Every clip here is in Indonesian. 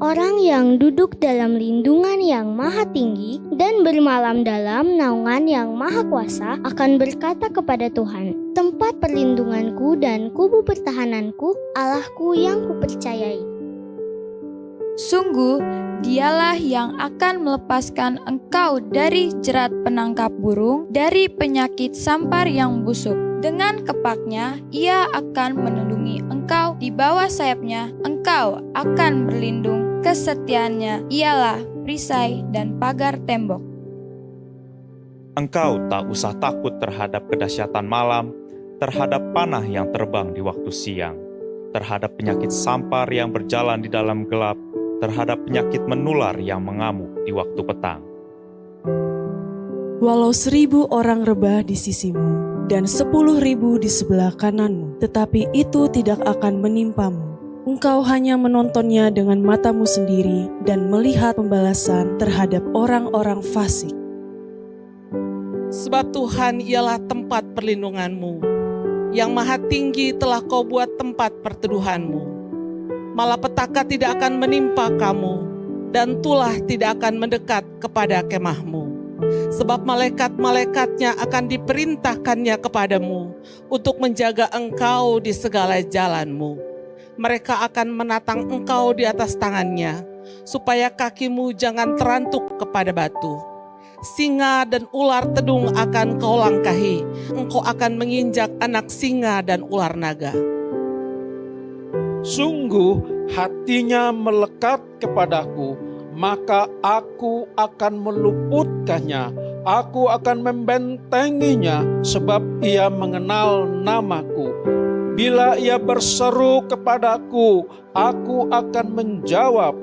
orang yang duduk dalam lindungan yang maha tinggi dan bermalam dalam naungan yang maha kuasa akan berkata kepada Tuhan, tempat perlindunganku dan kubu pertahananku, Allahku yang kupercayai. Sungguh, Dialah yang akan melepaskan engkau dari jerat penangkap burung, dari penyakit sampar yang busuk. Dengan kepaknya, Ia akan melindungi engkau, di bawah sayapnya engkau akan berlindung. Kesetiaannya ialah perisai dan pagar tembok. Engkau tak usah takut terhadap kedahsyatan malam, terhadap panah yang terbang di waktu siang, terhadap penyakit sampar yang berjalan di dalam gelap, terhadap penyakit menular yang mengamuk di waktu petang. Walau 1.000 orang rebah di sisimu dan 10.000 di sebelah kananmu, tetapi itu tidak akan menimpamu. Engkau hanya menontonnya dengan matamu sendiri dan melihat pembalasan terhadap orang-orang fasik. Sebab Tuhan ialah tempat perlindunganmu, yang maha tinggi telah kau buat tempat perteduhanmu. Malapetaka tidak akan menimpa kamu, dan tulah tidak akan mendekat kepada kemahmu. Sebab malaikat-malaikatnya akan diperintahkannya kepadamu untuk menjaga engkau di segala jalanmu. Mereka akan menatang engkau di atas tangannya, supaya kakimu jangan terantuk kepada batu. Singa dan ular tedung akan kau langkahi, engkau akan menginjak anak singa dan ular naga. Sungguh hatinya melekat kepadaku, maka aku akan meluputkannya. Aku akan membentenginya, sebab ia mengenal namaku. Bila ia berseru kepadaku, aku akan menjawab.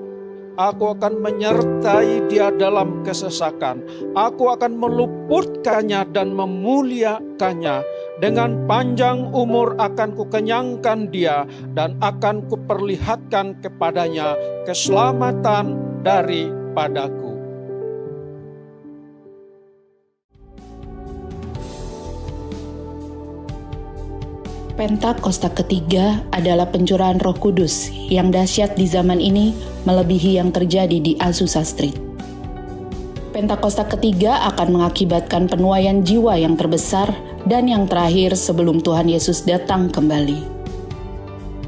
Aku akan menyertai dia dalam kesesakan. Aku akan meluputkannya dan memuliakannya. Dengan panjang umur akan kukenyangkan dia dan akan kuperlihatkan kepadanya keselamatan daripadaku. Pentakosta ketiga adalah pencurahan Roh Kudus yang dahsyat di zaman ini melebihi yang terjadi di Azusa Street. Pentakosta ketiga akan mengakibatkan penuaian jiwa yang terbesar dan yang terakhir sebelum Tuhan Yesus datang kembali.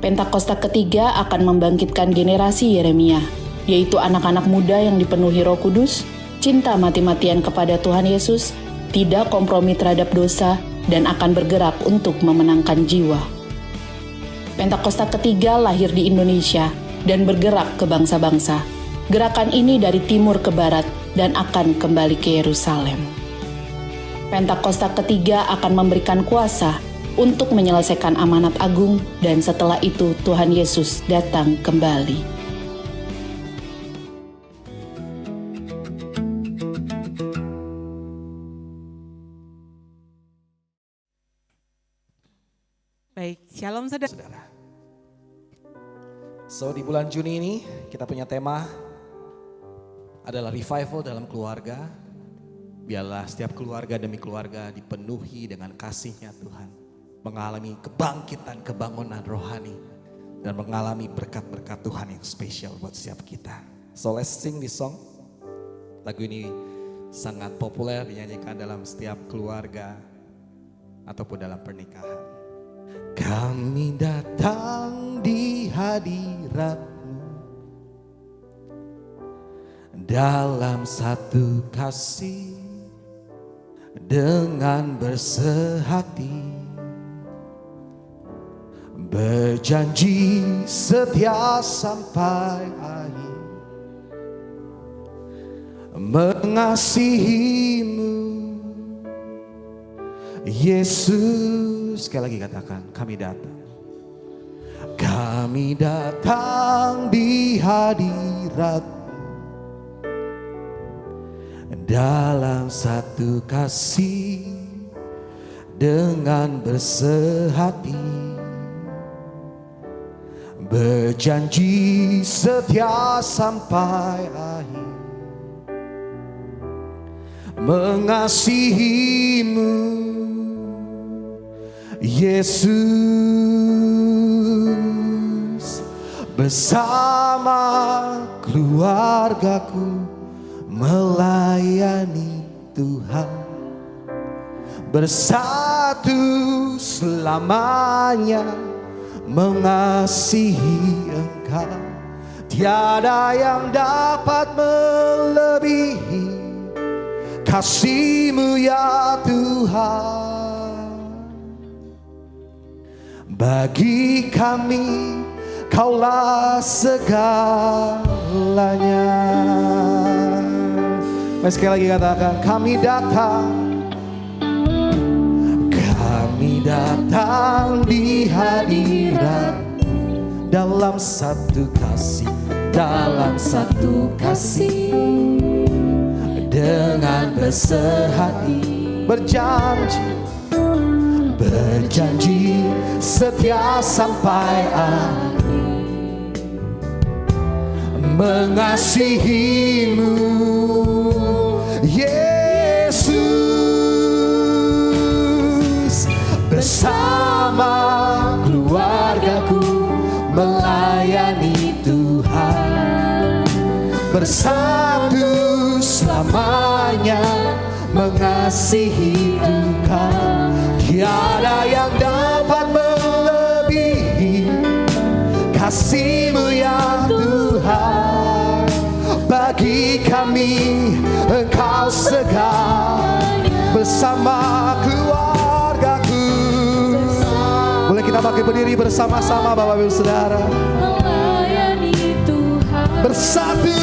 Pentakosta ketiga akan membangkitkan generasi Yeremia, yaitu anak-anak muda yang dipenuhi Roh Kudus, cinta mati-matian kepada Tuhan Yesus, tidak kompromi terhadap dosa, dan akan bergerak untuk memenangkan jiwa. Pentakosta ketiga lahir di Indonesia dan bergerak ke bangsa-bangsa. Gerakan ini dari timur ke barat dan akan kembali ke Yerusalem. Pentakosta ketiga akan memberikan kuasa untuk menyelesaikan amanat agung, dan setelah itu Tuhan Yesus datang kembali. Baik, shalom saudara. So di bulan Juni ini kita punya tema adalah revival dalam keluarga. Biarlah setiap keluarga demi keluarga dipenuhi dengan kasih-Nya Tuhan. Mengalami kebangkitan, kebangunan rohani. Dan mengalami berkat-berkat Tuhan yang spesial buat setiap kita. So let's sing this song. Lagu ini sangat populer dinyanyikan dalam setiap keluarga ataupun dalam pernikahan. Kami datang di hadirat-Mu dalam satu kasih dengan bersehati, berjanji setia sampai akhir, mengasihi-Mu Yesus. Sekali lagi katakan, kami datang. Kami datang di hadirat dalam satu kasih dengan bersehati, berjanji setia sampai akhir, mengasihi-Mu Yesus. Bersama bersama keluargaku melayani Tuhan, bersatu selamanya mengasihi Engkau. Tiada yang dapat melebihi kasih-Mu ya Tuhan. Bagi kami Kaulah segalanya. Mari sekali lagi katakan, kami datang di hadirat dalam satu kasih, dengan bersehati berjanji setia sampai akhir, mengasihi-Mu Yesus. Bersama keluargaku melayani Tuhan, bersatu selamanya mengasihi Tuhan. Tiada yang dapat melebihi kasih-Mu ya Tuhan. Bagi kami Engkau segalanya. Bersama keluargaku, boleh kita pakai berdiri bersama-sama Bapak Ibu Saudara. Melayani Tuhan, bersatu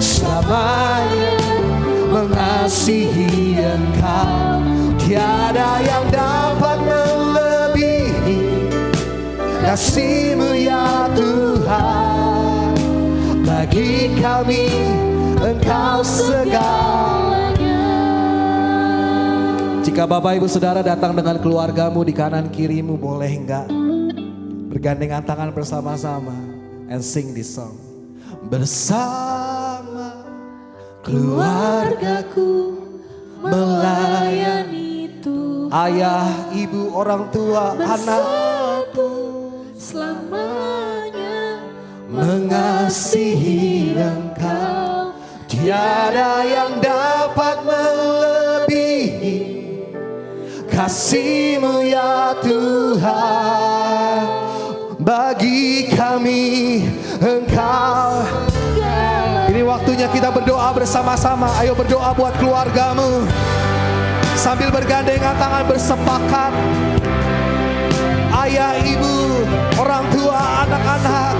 selamanya mengasihi Engkau. Tiada yang dapat melebihi kasih-Mu ya Tuhan. Bagi kami Engkau segalanya. Jika Bapak Ibu Saudara datang dengan keluargamu di kanan kirimu, boleh enggak bergandengan tangan bersama-sama and sing this song. Bersama keluargaku melayani Tuhan, ayah, ibu, orang tua, anakku selamanya mengasihi Engkau. Tiada yang dapat melebihi kasih-Mu ya Tuhan. Bagi kami Engkau. Ini waktunya kita berdoa bersama-sama. Ayo berdoa buat keluargamu sambil bergandengan tangan bersepakat. Ayah, ibu, orang tua, anak-anak.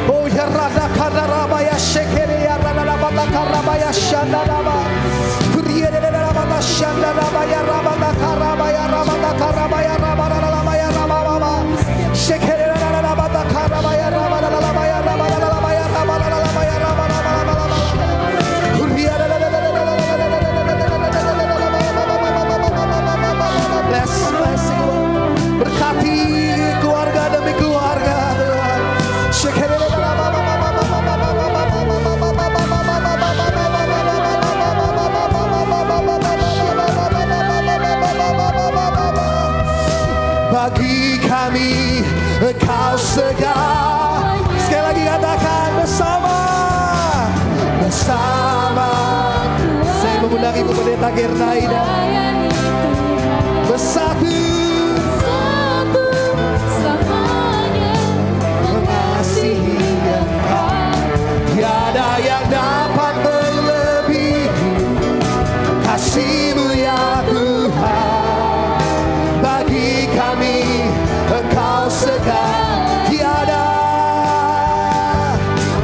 Oh ya rada karabaya shekere ya rada bata karabaya shandaba. Kuriere rada bata shandaba ya rada karabaya rada karabaya rada baya rada shekere rada bata karabaya rada baya rada baya rada baya rada. Kuriere blessing berkati keluarga demi keluarga Tuhan. Shekere bagi kami Engkau segala. Sekali lagi katakan bersama. Saya mengundang Ibu Pendeta Gernaida. Bersatu selamanya mengasihi Engkau. Tiada yang dapat melebihi kasih-Mu ya Tuhan. Bagi kami Engkau segala.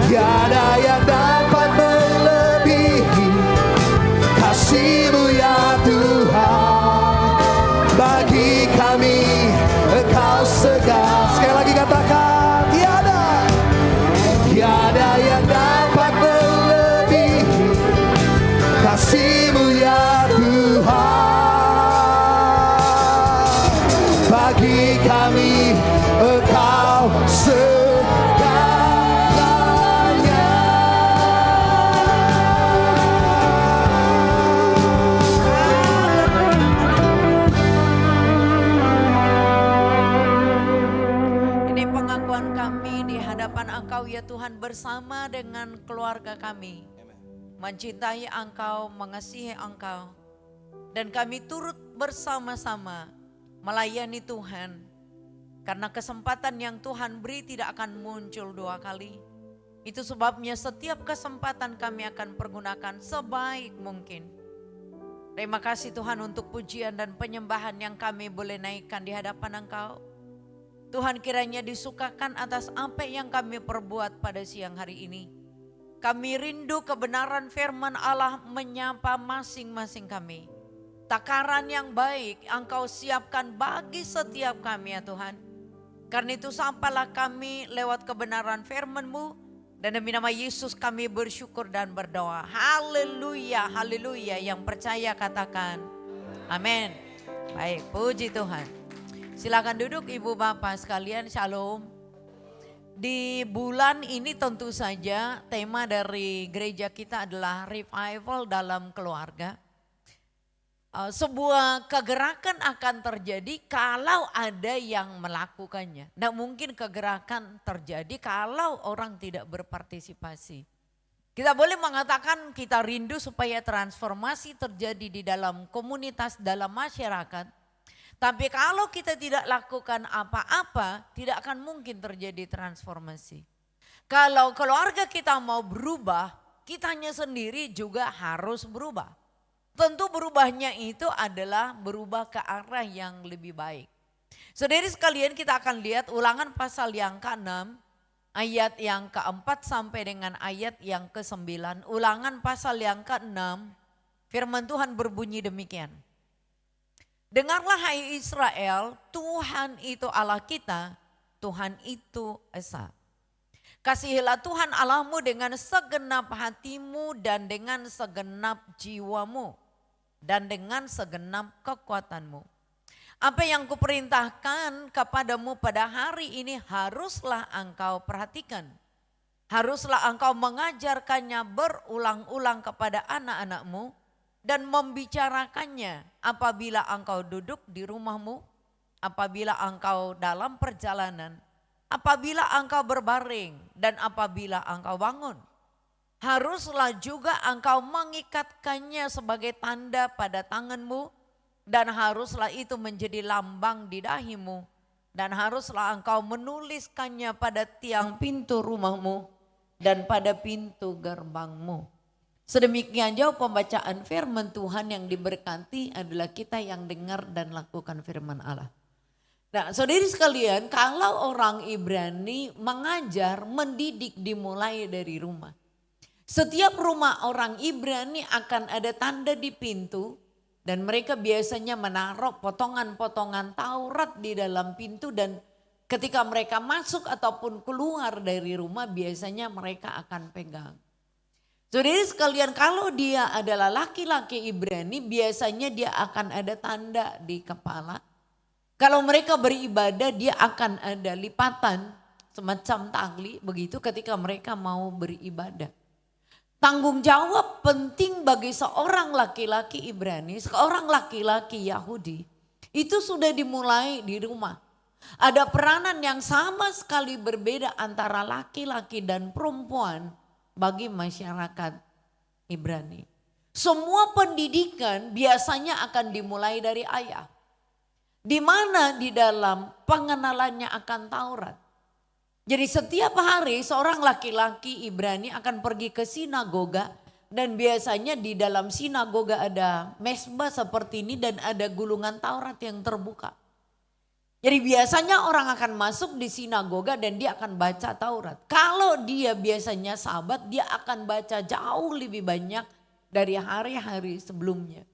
Tiada yang dapat melebihi kasih-Mu ya Tuhan. Bagi kami Engkau segala. Sekali lagi katakan, tiada yang dapat melebihi kasih-Mu ya Tuhan. Bagi kami Engkau segalanya. Ini hadapan Engkau ya Tuhan bersama dengan keluarga kami. Mencintai Engkau, mengasihi Engkau. Dan kami turut bersama-sama melayani Tuhan. Karena kesempatan yang Tuhan beri tidak akan muncul dua kali. Itu sebabnya setiap kesempatan kami akan pergunakan sebaik mungkin. Terima kasih Tuhan untuk pujian dan penyembahan yang kami boleh naikkan di hadapan Engkau. Tuhan kiranya disukakan atas apa yang kami perbuat pada siang hari ini. Kami rindu kebenaran firman Allah menyapa masing-masing kami. Takaran yang baik Engkau siapkan bagi setiap kami ya Tuhan. Karena itu sampalah kami lewat kebenaran firman-Mu. Dan demi nama Yesus kami bersyukur dan berdoa. Haleluya, haleluya. Yang percaya katakan amin. Baik, puji Tuhan. Silakan duduk Ibu Bapak sekalian, shalom. Di bulan ini tentu saja tema dari gereja kita adalah revival dalam keluarga. Sebuah kegerakan akan terjadi kalau ada yang melakukannya. Tidak mungkin kegerakan terjadi kalau orang tidak berpartisipasi. Kita boleh mengatakan kita rindu supaya transformasi terjadi di dalam komunitas, dalam masyarakat. Tapi kalau kita tidak lakukan apa-apa, tidak akan mungkin terjadi transformasi. Kalau keluarga kita mau berubah, kitanya sendiri juga harus berubah. Tentu berubahnya itu adalah berubah ke arah yang lebih baik. Saudari sekalian, kita akan lihat Ulangan pasal yang ke-6, ayat yang ke-4 sampai dengan ayat yang ke-9. Ulangan pasal yang ke-6, firman Tuhan berbunyi demikian. Dengarlah hai Israel, Tuhan itu Allah kita, Tuhan itu Esa. Kasihilah Tuhan Allahmu dengan segenap hatimu dan dengan segenap jiwamu dan dengan segenap kekuatanmu. Apa yang kuperintahkan kepadamu pada hari ini haruslah engkau perhatikan. Haruslah engkau mengajarkannya berulang-ulang kepada anak-anakmu dan membicarakannya apabila engkau duduk di rumahmu, apabila engkau dalam perjalanan, apabila engkau berbaring dan apabila engkau bangun. Haruslah juga engkau mengikatkannya sebagai tanda pada tanganmu dan haruslah itu menjadi lambang di dahimu. Dan haruslah engkau menuliskannya pada tiang pintu rumahmu dan pada pintu gerbangmu. Sedemikian jauh pembacaan firman Tuhan. Yang diberkati adalah kita yang dengar dan lakukan firman Allah. Nah, saudari sekalian, kalau orang Ibrani mengajar, mendidik dimulai dari rumah. Setiap rumah orang Ibrani akan ada tanda di pintu dan mereka biasanya menaruh potongan-potongan Taurat di dalam pintu dan ketika mereka masuk ataupun keluar dari rumah biasanya mereka akan pegang. Saudari sekalian, kalau dia adalah laki-laki Ibrani biasanya dia akan ada tanda di kepala. Kalau mereka beribadah dia akan ada lipatan semacam tali begitu ketika mereka mau beribadah. Tanggung jawab penting bagi seorang laki-laki Ibrani, seorang laki-laki Yahudi itu sudah dimulai di rumah. Ada peranan yang sama sekali berbeda antara laki-laki dan perempuan bagi masyarakat Ibrani. Semua pendidikan biasanya akan dimulai dari ayah. Di mana di dalam pengenalannya akan Taurat. Jadi setiap hari seorang laki-laki Ibrani akan pergi ke sinagoga dan biasanya di dalam sinagoga ada mesbah seperti ini dan ada gulungan Taurat yang terbuka. Jadi biasanya orang akan masuk di sinagoga dan dia akan baca Taurat. Kalau dia biasanya sahabat, dia akan baca jauh lebih banyak dari hari-hari sebelumnya.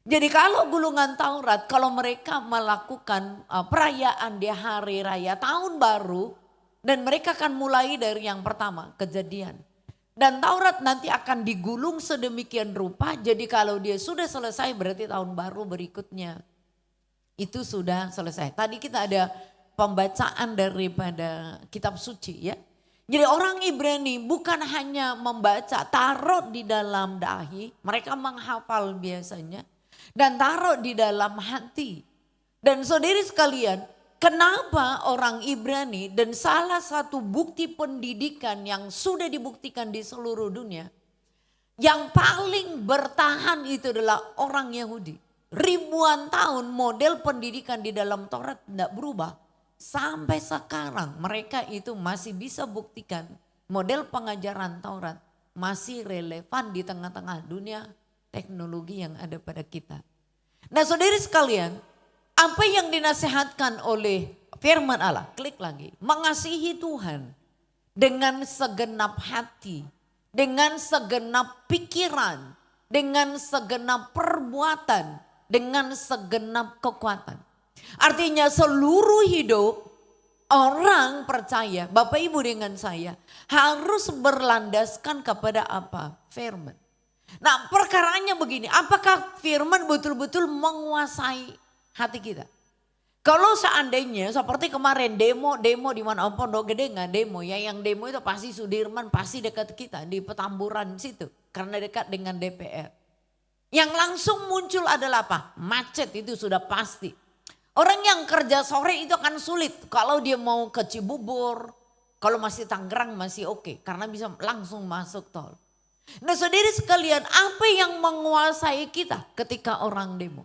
Jadi kalau gulungan Taurat, kalau mereka melakukan perayaan di hari raya tahun baru, dan mereka akan mulai dari yang pertama, Kejadian. Dan Taurat nanti akan digulung sedemikian rupa, jadi kalau dia sudah selesai berarti tahun baru berikutnya. Itu sudah selesai. Tadi kita ada pembacaan daripada kitab suci ya. Jadi orang Ibrani bukan hanya membaca, taruh di dalam dahi, mereka menghafal biasanya. Dan taruh di dalam hati. Dan saudari sekalian, Kenapa orang Ibrani dan salah satu bukti pendidikan yang sudah dibuktikan di seluruh dunia. Yang paling bertahan itu adalah orang Yahudi. Ribuan tahun model pendidikan di dalam Taurat tidak berubah. Sampai sekarang mereka itu masih bisa buktikan model pengajaran Taurat masih relevan di tengah-tengah dunia teknologi yang ada pada kita. Nah saudari sekalian, apa yang dinasihatkan oleh firman Allah, klik lagi, mengasihi Tuhan dengan segenap hati, dengan segenap pikiran, dengan segenap perbuatan, dengan segenap kekuatan. Artinya seluruh hidup orang percaya, Bapak Ibu dengan saya, harus berlandaskan kepada apa? Firman. Nah perkaranya begini, apakah firman betul-betul menguasai hati kita? Kalau seandainya seperti kemarin demo di mana Pondok Gede nggak demo ya, yang demo itu pasti Sudirman, pasti dekat kita di Petamburan situ karena dekat dengan DPR. Yang langsung muncul adalah apa? Macet, itu sudah pasti. Orang yang kerja sore itu akan sulit kalau dia mau ke Cibubur, kalau masih Tangerang masih oke karena bisa langsung masuk tol. Nah saudara sekalian, apa yang menguasai kita ketika orang demo?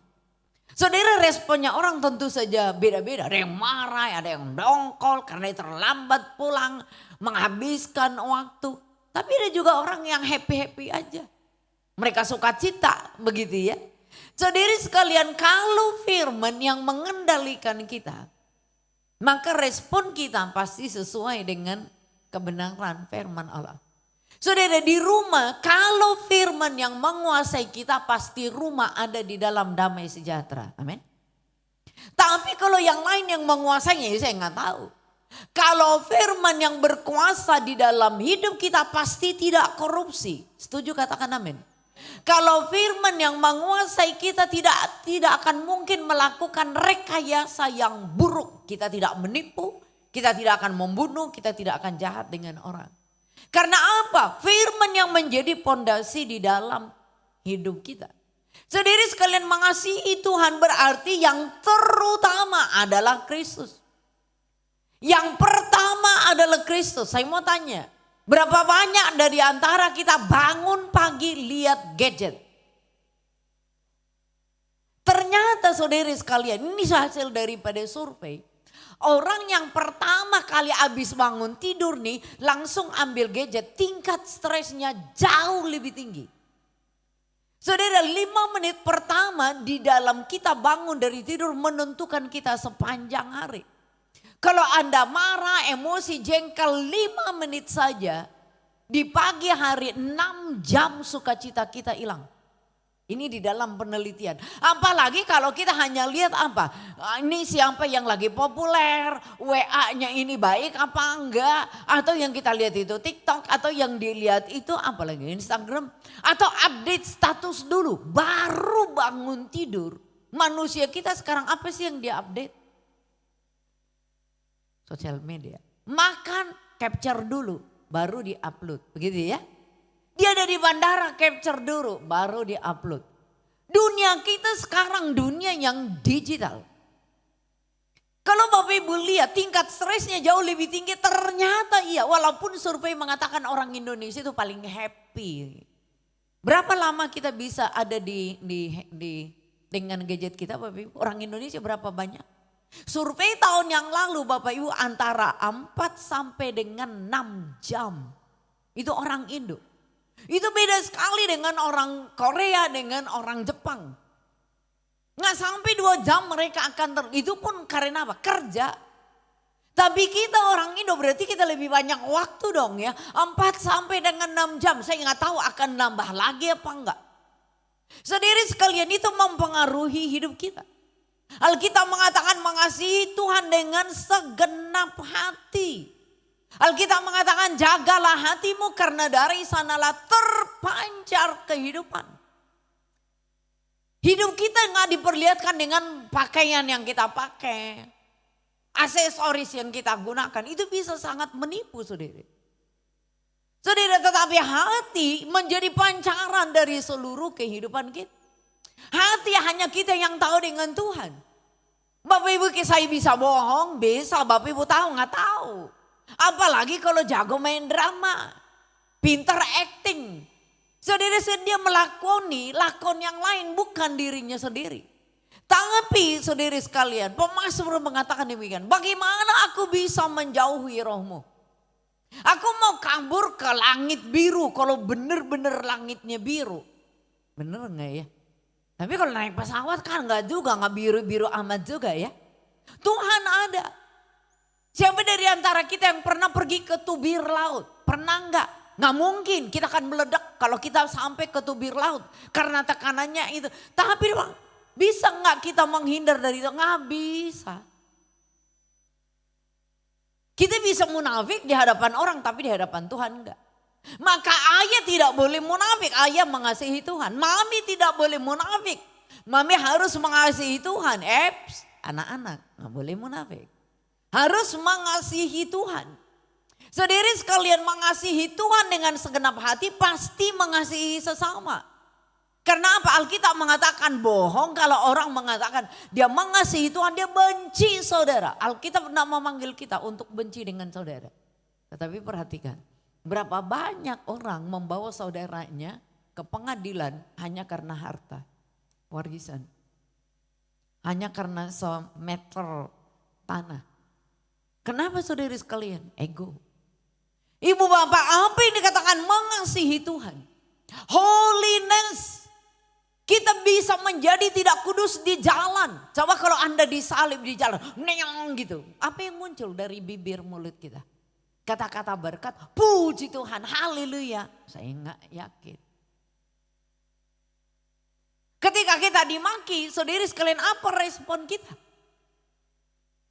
Saudara, responnya orang tentu saja beda-beda. Ada yang marah, ada yang dongkol karena terlambat pulang, menghabiskan waktu. Tapi ada juga orang yang happy-happy aja. Mereka suka cita, begitu ya. Saudara sekalian, kalau firman yang mengendalikan kita, maka respon kita pasti sesuai dengan kebenaran firman Allah. Saudara, di rumah kalau firman yang menguasai kita pasti rumah ada di dalam damai sejahtera. Amin. Tapi kalau yang lain yang menguasainya ya saya nggak tahu. Kalau firman yang berkuasa di dalam hidup kita pasti tidak korupsi. Setuju, katakan amin. Kalau firman yang menguasai kita tidak akan mungkin melakukan rekayasa yang buruk. Kita tidak menipu, kita tidak akan membunuh, kita tidak akan jahat dengan orang. Karena apa? Firman yang menjadi pondasi di dalam hidup kita. Saudara sekalian, mengasihi Tuhan berarti yang terutama adalah Kristus. Yang pertama adalah Kristus. Saya mau tanya, berapa banyak dari antara kita bangun pagi lihat gadget? Ternyata saudara sekalian, ini hasil daripada survei. Orang yang pertama kali habis bangun tidur nih langsung ambil gadget, tingkat stresnya jauh lebih tinggi. Saudara, 5 menit pertama di dalam kita bangun dari tidur menentukan kita sepanjang hari. Kalau Anda marah, emosi, jengkel 5 menit saja, di pagi hari 6 jam sukacita kita hilang. Ini di dalam penelitian. Apalagi kalau kita hanya lihat apa? Ini siapa yang lagi populer, WA-nya ini baik apa enggak. Atau yang kita lihat itu TikTok, atau yang dilihat itu apalagi Instagram. Atau update status dulu, baru bangun tidur. Manusia kita sekarang apa sih yang dia update? Sosial media. Makan, capture dulu, baru di-upload. Begitu ya. Dia ada di bandara, capture dulu, baru di-upload. Dunia kita sekarang dunia yang digital. Kalau Bapak Ibu lihat tingkat stresnya jauh lebih tinggi, ternyata iya. Walaupun survei mengatakan orang Indonesia itu paling happy. Berapa lama kita bisa ada dengan gadget kita Bapak Ibu? Orang Indonesia berapa banyak? Survei tahun yang lalu Bapak Ibu antara 4 sampai dengan 6 jam. Itu orang Indo. Itu beda sekali dengan orang Korea, dengan orang Jepang. Nggak sampai 2 jam mereka akan itu pun karena apa? Kerja. Tapi kita orang Indo berarti kita lebih banyak waktu dong ya. 4 sampai dengan 6 jam. Saya nggak tahu akan nambah lagi apa enggak. Saudara sekalian, itu mempengaruhi hidup kita. Alkitab mengatakan mengasihi Tuhan dengan segenap hati. Alkitab mengatakan jagalah hatimu karena dari sanalah terpancar kehidupan. Hidup kita nggak diperlihatkan dengan pakaian yang kita pakai. Aksesoris yang kita gunakan itu bisa sangat menipu saudara. Saudara, tetapi hati menjadi pancaran dari seluruh kehidupan kita. Hati hanya kita yang tahu dengan Tuhan. Bapak Bapak Ibu, saya bisa bohong, bisa. Bapak Ibu tahu nggak tahu. Apalagi kalau jago main drama, pintar acting. Saudara, dia melakoni lakon yang lain, bukan dirinya sendiri. Tapi saudara sekalian, pemazmur mengatakan demikian. Bagaimana aku bisa menjauhi rohmu? Aku mau kabur ke langit biru, kalau benar-benar langitnya biru. Bener nggak ya? Tapi kalau naik pesawat kan nggak juga, nggak biru-biru amat juga ya. Tuhan ada. Siapa dari antara kita yang pernah pergi ke tubir laut? Pernah nggak? Nggak mungkin, kita akan meledak kalau kita sampai ke tubir laut. Karena tekanannya itu. Tapi bisa nggak kita menghindar dari itu? Nggak bisa. Kita bisa munafik di hadapan orang, tapi di hadapan Tuhan enggak. Maka ayah tidak boleh munafik, ayah mengasihi Tuhan. Mami tidak boleh munafik, mami harus mengasihi Tuhan. Anak-anak nggak boleh munafik, harus mengasihi Tuhan. Saudara sekalian, mengasihi Tuhan dengan segenap hati pasti mengasihi sesama. Karena apa? Alkitab mengatakan bohong kalau orang mengatakan dia mengasihi Tuhan, dia benci saudara. Alkitab tidak memanggil kita untuk benci dengan saudara. Tetapi perhatikan, berapa banyak orang membawa saudaranya ke pengadilan hanya karena harta, warisan. Hanya karena semeter tanah. Kenapa saudara sekalian? Ego. Ibu bapak, apa yang dikatakan mengasihi Tuhan? Holiness. Kita bisa menjadi tidak kudus di jalan. Coba kalau Anda disalib di jalan, neong gitu. Apa yang muncul dari bibir mulut kita? Kata-kata berkat, puji Tuhan, haleluya. Saya enggak yakin. Ketika kita dimaki, saudara sekalian, apa respon kita?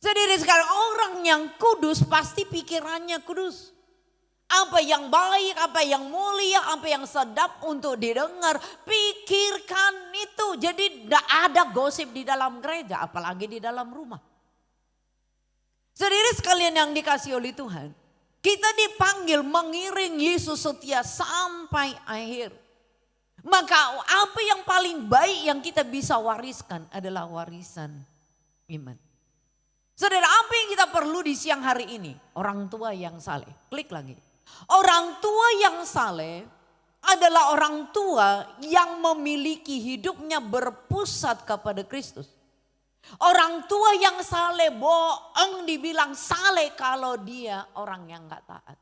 Saudara sekalian, orang yang kudus pasti pikirannya kudus. Apa yang baik, apa yang mulia, apa yang sedap untuk didengar. Pikirkan itu. Jadi tidak ada gosip di dalam gereja, apalagi di dalam rumah. Saudara sekalian yang dikasih oleh Tuhan. Kita dipanggil mengiring Yesus setia sampai akhir. Maka apa yang paling baik yang kita bisa wariskan adalah warisan iman. Saudara, apa yang kita perlu di siang hari ini? Orang tua yang saleh. Klik lagi. Orang tua yang saleh adalah orang tua yang memiliki hidupnya berpusat kepada Kristus. Orang tua yang saleh bohong dibilang saleh kalau dia orang yang gak taat.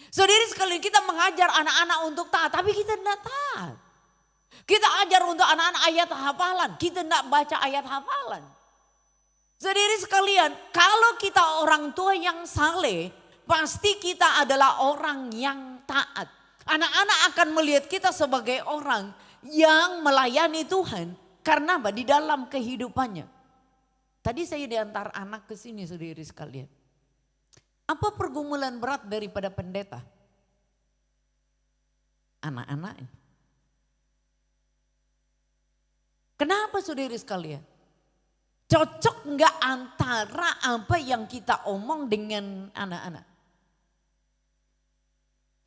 Saudara sekalian, kita mengajar anak-anak untuk taat, tapi kita tidak taat. Kita ajar untuk anak-anak ayat hafalan, kita tidak baca ayat hafalan. Saudara sekalian, kalau kita orang tua yang saleh, pasti kita adalah orang yang taat. Anak-anak akan melihat kita sebagai orang yang melayani Tuhan. Karena apa? Di dalam kehidupannya. Tadi saya diantar anak ke sini, saudara sekalian. Apa pergumulan berat daripada pendeta? Anak-anaknya. Kenapa saudara sekalian? Cocok enggak antara apa yang kita omong dengan anak-anak?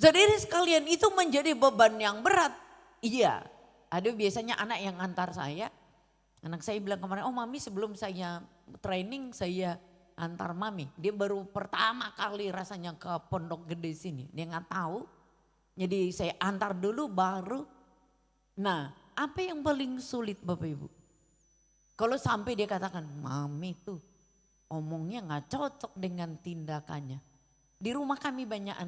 Saudara sekalian, itu menjadi beban yang berat. Iya, ada biasanya anak yang antar saya. Anak saya bilang kemarin, oh mami sebelum saya training saya antar mami. Dia baru pertama kali rasanya ke Pondok Gede sini. Dia nggak tahu. Jadi saya antar dulu baru. Nah, apa yang paling sulit Bapak Ibu? Kalau sampai dia katakan, mami tuh omongnya nggak cocok dengan tindakannya. Di rumah kami banyak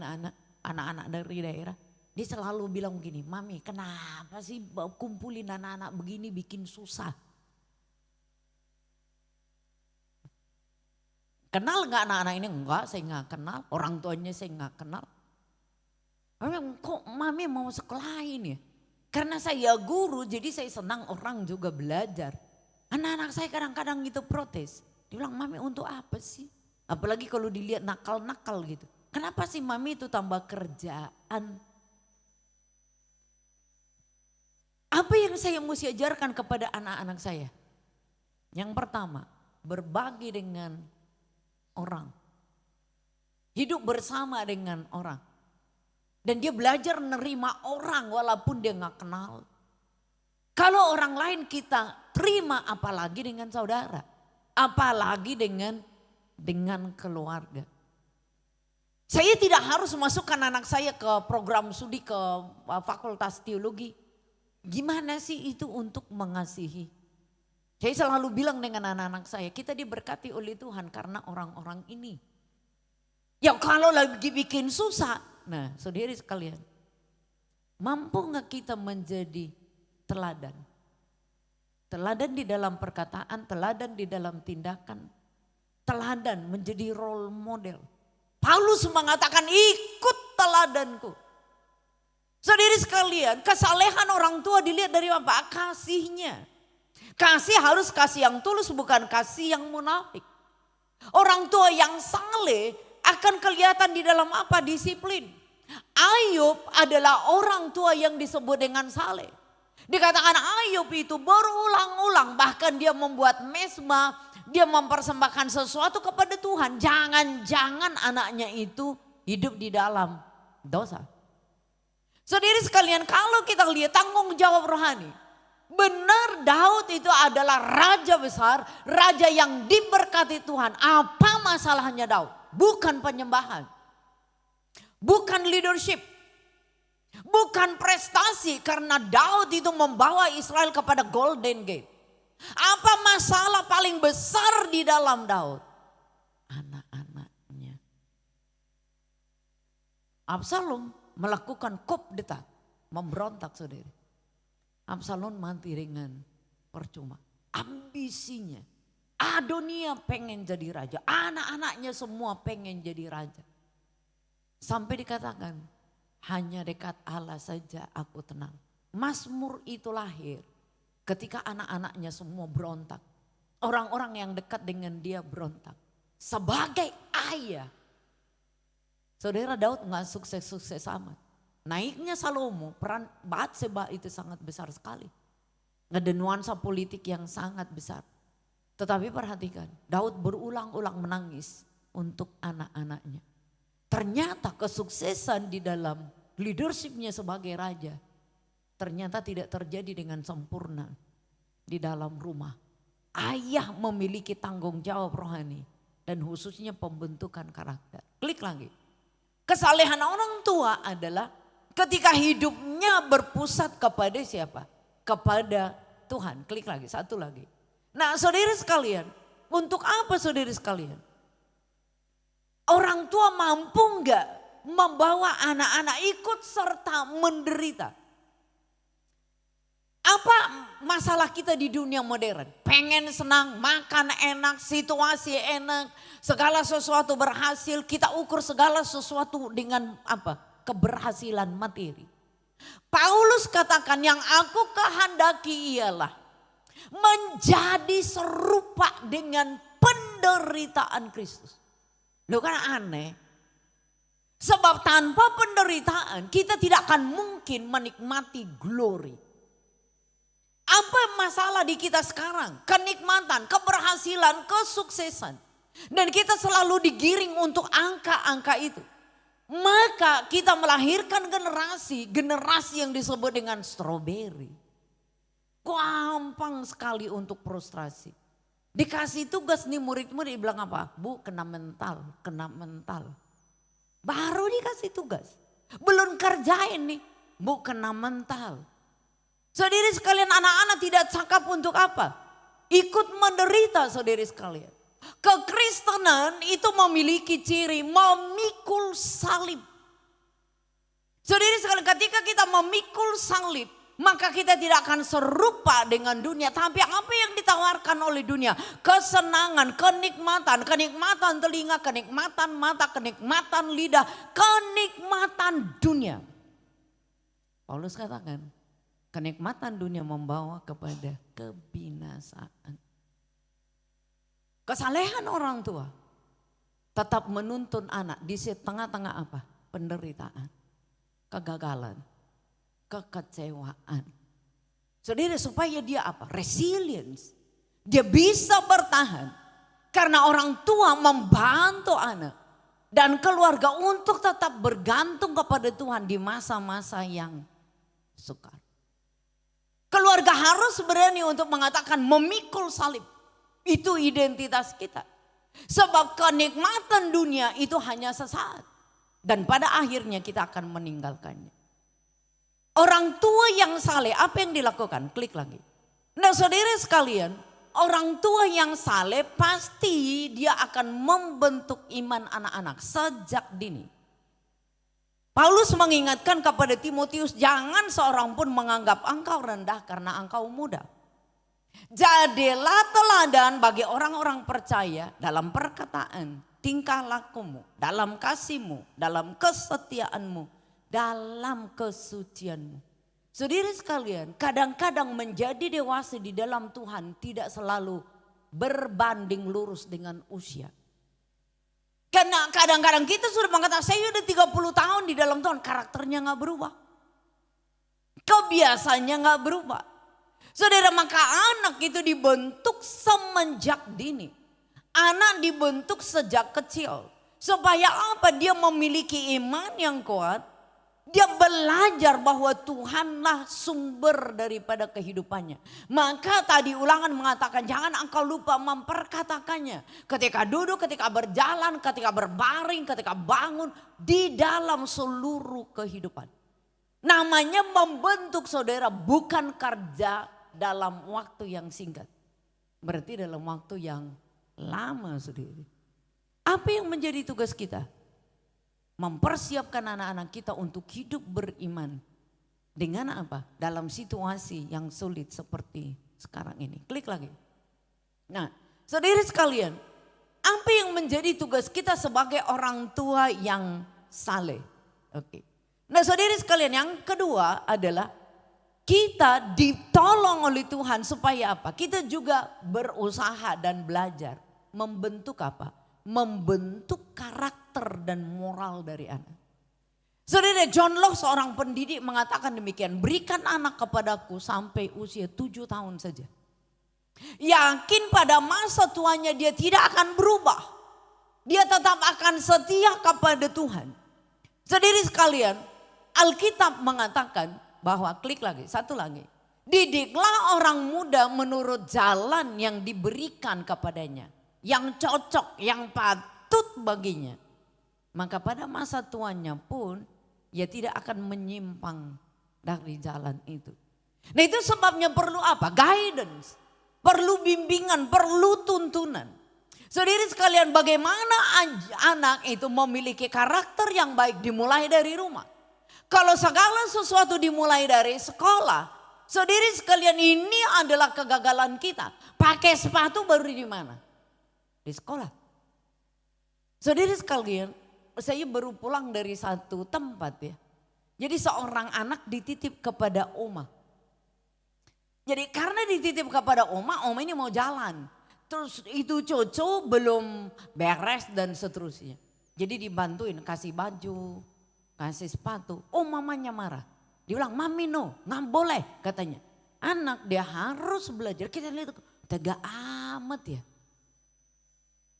anak-anak dari daerah. Dia selalu bilang gini, mami kenapa sih kumpulin anak-anak begini bikin susah. Kenal nggak anak-anak ini? Enggak, saya nggak kenal. Orang tuanya saya nggak kenal. Kok mami mau sekolahin ya? Karena saya guru, jadi saya senang orang juga belajar. Anak-anak saya kadang-kadang gitu protes. Dia bilang, mami untuk apa sih? Apalagi kalau dilihat nakal-nakal gitu. Kenapa sih mami itu tambah kerjaan? Apa yang saya mesti ajarkan kepada anak-anak saya? Yang pertama, berbagi dengan orang. Hidup bersama dengan orang. Dan dia belajar menerima orang walaupun dia gak kenal. Kalau orang lain kita terima, apalagi dengan saudara. Apalagi dengan keluarga. Saya tidak harus masukkan anak saya ke program studi ke fakultas teologi. Gimana sih itu untuk mengasihi? Saya selalu bilang dengan anak-anak saya, kita diberkati oleh Tuhan karena orang-orang ini. Ya kalau lagi bikin susah, nah saudari sekalian, mampu nggak kita menjadi teladan? Teladan di dalam perkataan, teladan di dalam tindakan, teladan menjadi role model. Paulus mengatakan ikut teladanku. Saudari sekalian, kesalehan orang tua dilihat dari apa? Kasihnya. Kasih harus kasih yang tulus, bukan kasih yang munafik. Orang tua yang saleh akan kelihatan di dalam apa? Disiplin. Ayub adalah orang tua yang disebut dengan saleh. Dikatakan Ayub itu berulang-ulang, bahkan dia membuat mezbah, dia mempersembahkan sesuatu kepada Tuhan. Jangan-jangan anaknya itu hidup di dalam dosa. Saudari sekalian, kalau kita lihat tanggung jawab rohani. Benar Daud itu adalah raja besar, raja yang diberkati Tuhan. Apa masalahnya Daud? Bukan penyembahan. Bukan leadership. Bukan prestasi, karena Daud itu membawa Israel kepada Golden Gate. Apa masalah paling besar di dalam Daud? Anak-anaknya. Absalom melakukan coup d'etat, memberontak saudari. Absalom mati dengan percuma. Ambisinya. Adonia pengen jadi raja. Anak-anaknya semua pengen jadi raja. Sampai dikatakan, hanya dekat Allah saja aku tenang. Mazmur itu lahir ketika anak-anaknya semua berontak. Orang-orang yang dekat dengan dia berontak. Sebagai ayah. Saudara Daud gak sukses-sukses amat. Naiknya Salomo, peran Batseba itu sangat besar sekali. Ada nuansa politik yang sangat besar. Tetapi perhatikan, Daud berulang-ulang menangis untuk anak-anaknya. Ternyata kesuksesan di dalam leadershipnya sebagai raja ternyata tidak terjadi dengan sempurna di dalam rumah. Ayah memiliki tanggung jawab rohani dan khususnya pembentukan karakter. Klik lagi. Kesalehan orang tua adalah ketika hidupnya berpusat kepada siapa? Kepada Tuhan. Klik lagi, satu lagi. Nah saudara sekalian, untuk apa saudara sekalian? Orang tua mampu enggak membawa anak-anak ikut serta menderita? Apa masalah kita di dunia modern? Pengen senang, makan enak, situasi enak, segala sesuatu berhasil. Kita ukur segala sesuatu dengan apa? Keberhasilan materi. Paulus katakan yang aku kehendaki ialah menjadi serupa dengan penderitaan Kristus. Loh kan aneh. Sebab tanpa penderitaan kita tidak akan mungkin menikmati glory. Apa masalah di kita sekarang? Kenikmatan, keberhasilan, kesuksesan. Dan kita selalu digiring untuk angka-angka itu. Maka kita melahirkan generasi yang disebut dengan strawberry. Gampang sekali untuk frustrasi. Dikasih tugas nih murid-murid bilang apa? Bu kena mental. Baru dikasih tugas. Belum kerjain nih. Bu kena mental. Saudari sekalian, anak-anak tidak cakap untuk apa? Ikut menderita saudari sekalian. Kekristenan itu memiliki ciri memikul salib. Saudari sekalian, ketika kita memikul salib, maka kita tidak akan serupa dengan dunia. Tapi apa yang ditawarkan oleh dunia? Kesenangan, kenikmatan telinga, kenikmatan mata, kenikmatan lidah, kenikmatan dunia. Paulus katakan, kenikmatan dunia membawa kepada kebinasaan. Kesalehan orang tua tetap menuntun anak di tengah-tengah apa? Penderitaan, kegagalan, kekecewaan. Saudara, supaya dia apa? Resilience. Dia bisa bertahan karena orang tua membantu anak dan keluarga untuk tetap bergantung kepada Tuhan di masa-masa yang sukar. Keluarga harus berani untuk mengatakan memikul salib. Itu identitas kita. Sebab kenikmatan dunia itu hanya sesaat. Dan pada akhirnya kita akan meninggalkannya. Orang tua yang saleh, apa yang dilakukan? Klik lagi. Nah saudara sekalian, orang tua yang saleh pasti dia akan membentuk iman anak-anak sejak dini. Paulus mengingatkan kepada Timotius, jangan seorang pun menganggap engkau rendah karena engkau muda. Jadilah teladan bagi orang-orang percaya dalam perkataan, tingkah lakumu, dalam kasihmu, dalam kesetiaanmu, dalam kesucianmu. Saudara sekalian, kadang-kadang menjadi dewasa di dalam Tuhan tidak selalu berbanding lurus dengan usia. Karena kadang-kadang kita sudah mengatakan saya udah 30 tahun di dalam Tuhan, karakternya gak berubah. Kebiasaannya gak berubah. Saudara, maka anak itu dibentuk semenjak dini. Anak dibentuk sejak kecil. Supaya apa? Dia memiliki iman yang kuat. Dia belajar bahwa Tuhanlah sumber daripada kehidupannya. Maka tadi Ulangan mengatakan jangan engkau lupa memperkatakannya. Ketika duduk, ketika berjalan, ketika berbaring, ketika bangun. Di dalam seluruh kehidupan. Namanya membentuk saudara bukan kerja dalam waktu yang singkat. Berarti dalam waktu yang lama saudara. Apa yang menjadi tugas kita? Mempersiapkan anak-anak kita untuk hidup beriman. Dengan apa? Dalam situasi yang sulit seperti sekarang ini. Klik lagi. Nah, saudara sekalian, apa yang menjadi tugas kita sebagai orang tua yang saleh? Oke. Nah, saudara sekalian, yang kedua adalah kita ditolong oleh Tuhan supaya apa? Kita juga berusaha dan belajar membentuk apa? Membentuk karakter dan moral dari anak. Saudara, John Locke seorang pendidik mengatakan demikian, berikan anak kepadaku sampai usia 7 tahun saja. Yakin pada masa tuanya dia tidak akan berubah. Dia tetap akan setia kepada Tuhan. Saudara sekalian, Alkitab mengatakan bahwa, klik lagi, satu lagi. Didiklah orang muda menurut jalan yang diberikan kepadanya. Yang cocok, yang patut baginya. Maka pada masa tuanya pun ia tidak akan menyimpang dari jalan itu. Nah itu sebabnya perlu apa? Guidance. Perlu bimbingan, perlu tuntunan. Saudara sekalian, bagaimana anak itu memiliki karakter yang baik dimulai dari rumah. Kalau segala sesuatu dimulai dari sekolah. Saudara sekalian, ini adalah kegagalan kita. Pakai sepatu baru di mana? Di sekolah. Saudara sekalian, saya baru pulang dari satu tempat ya. Jadi seorang anak dititip kepada oma. Jadi karena dititip kepada oma ini mau jalan. Terus itu cucu belum beres dan seterusnya. Jadi dibantuin kasih baju, kasih sepatu. Oh mamanya marah. Dia bilang, mami no, nggak boleh katanya. Anak dia harus belajar. Kita lihat tegak amat ya.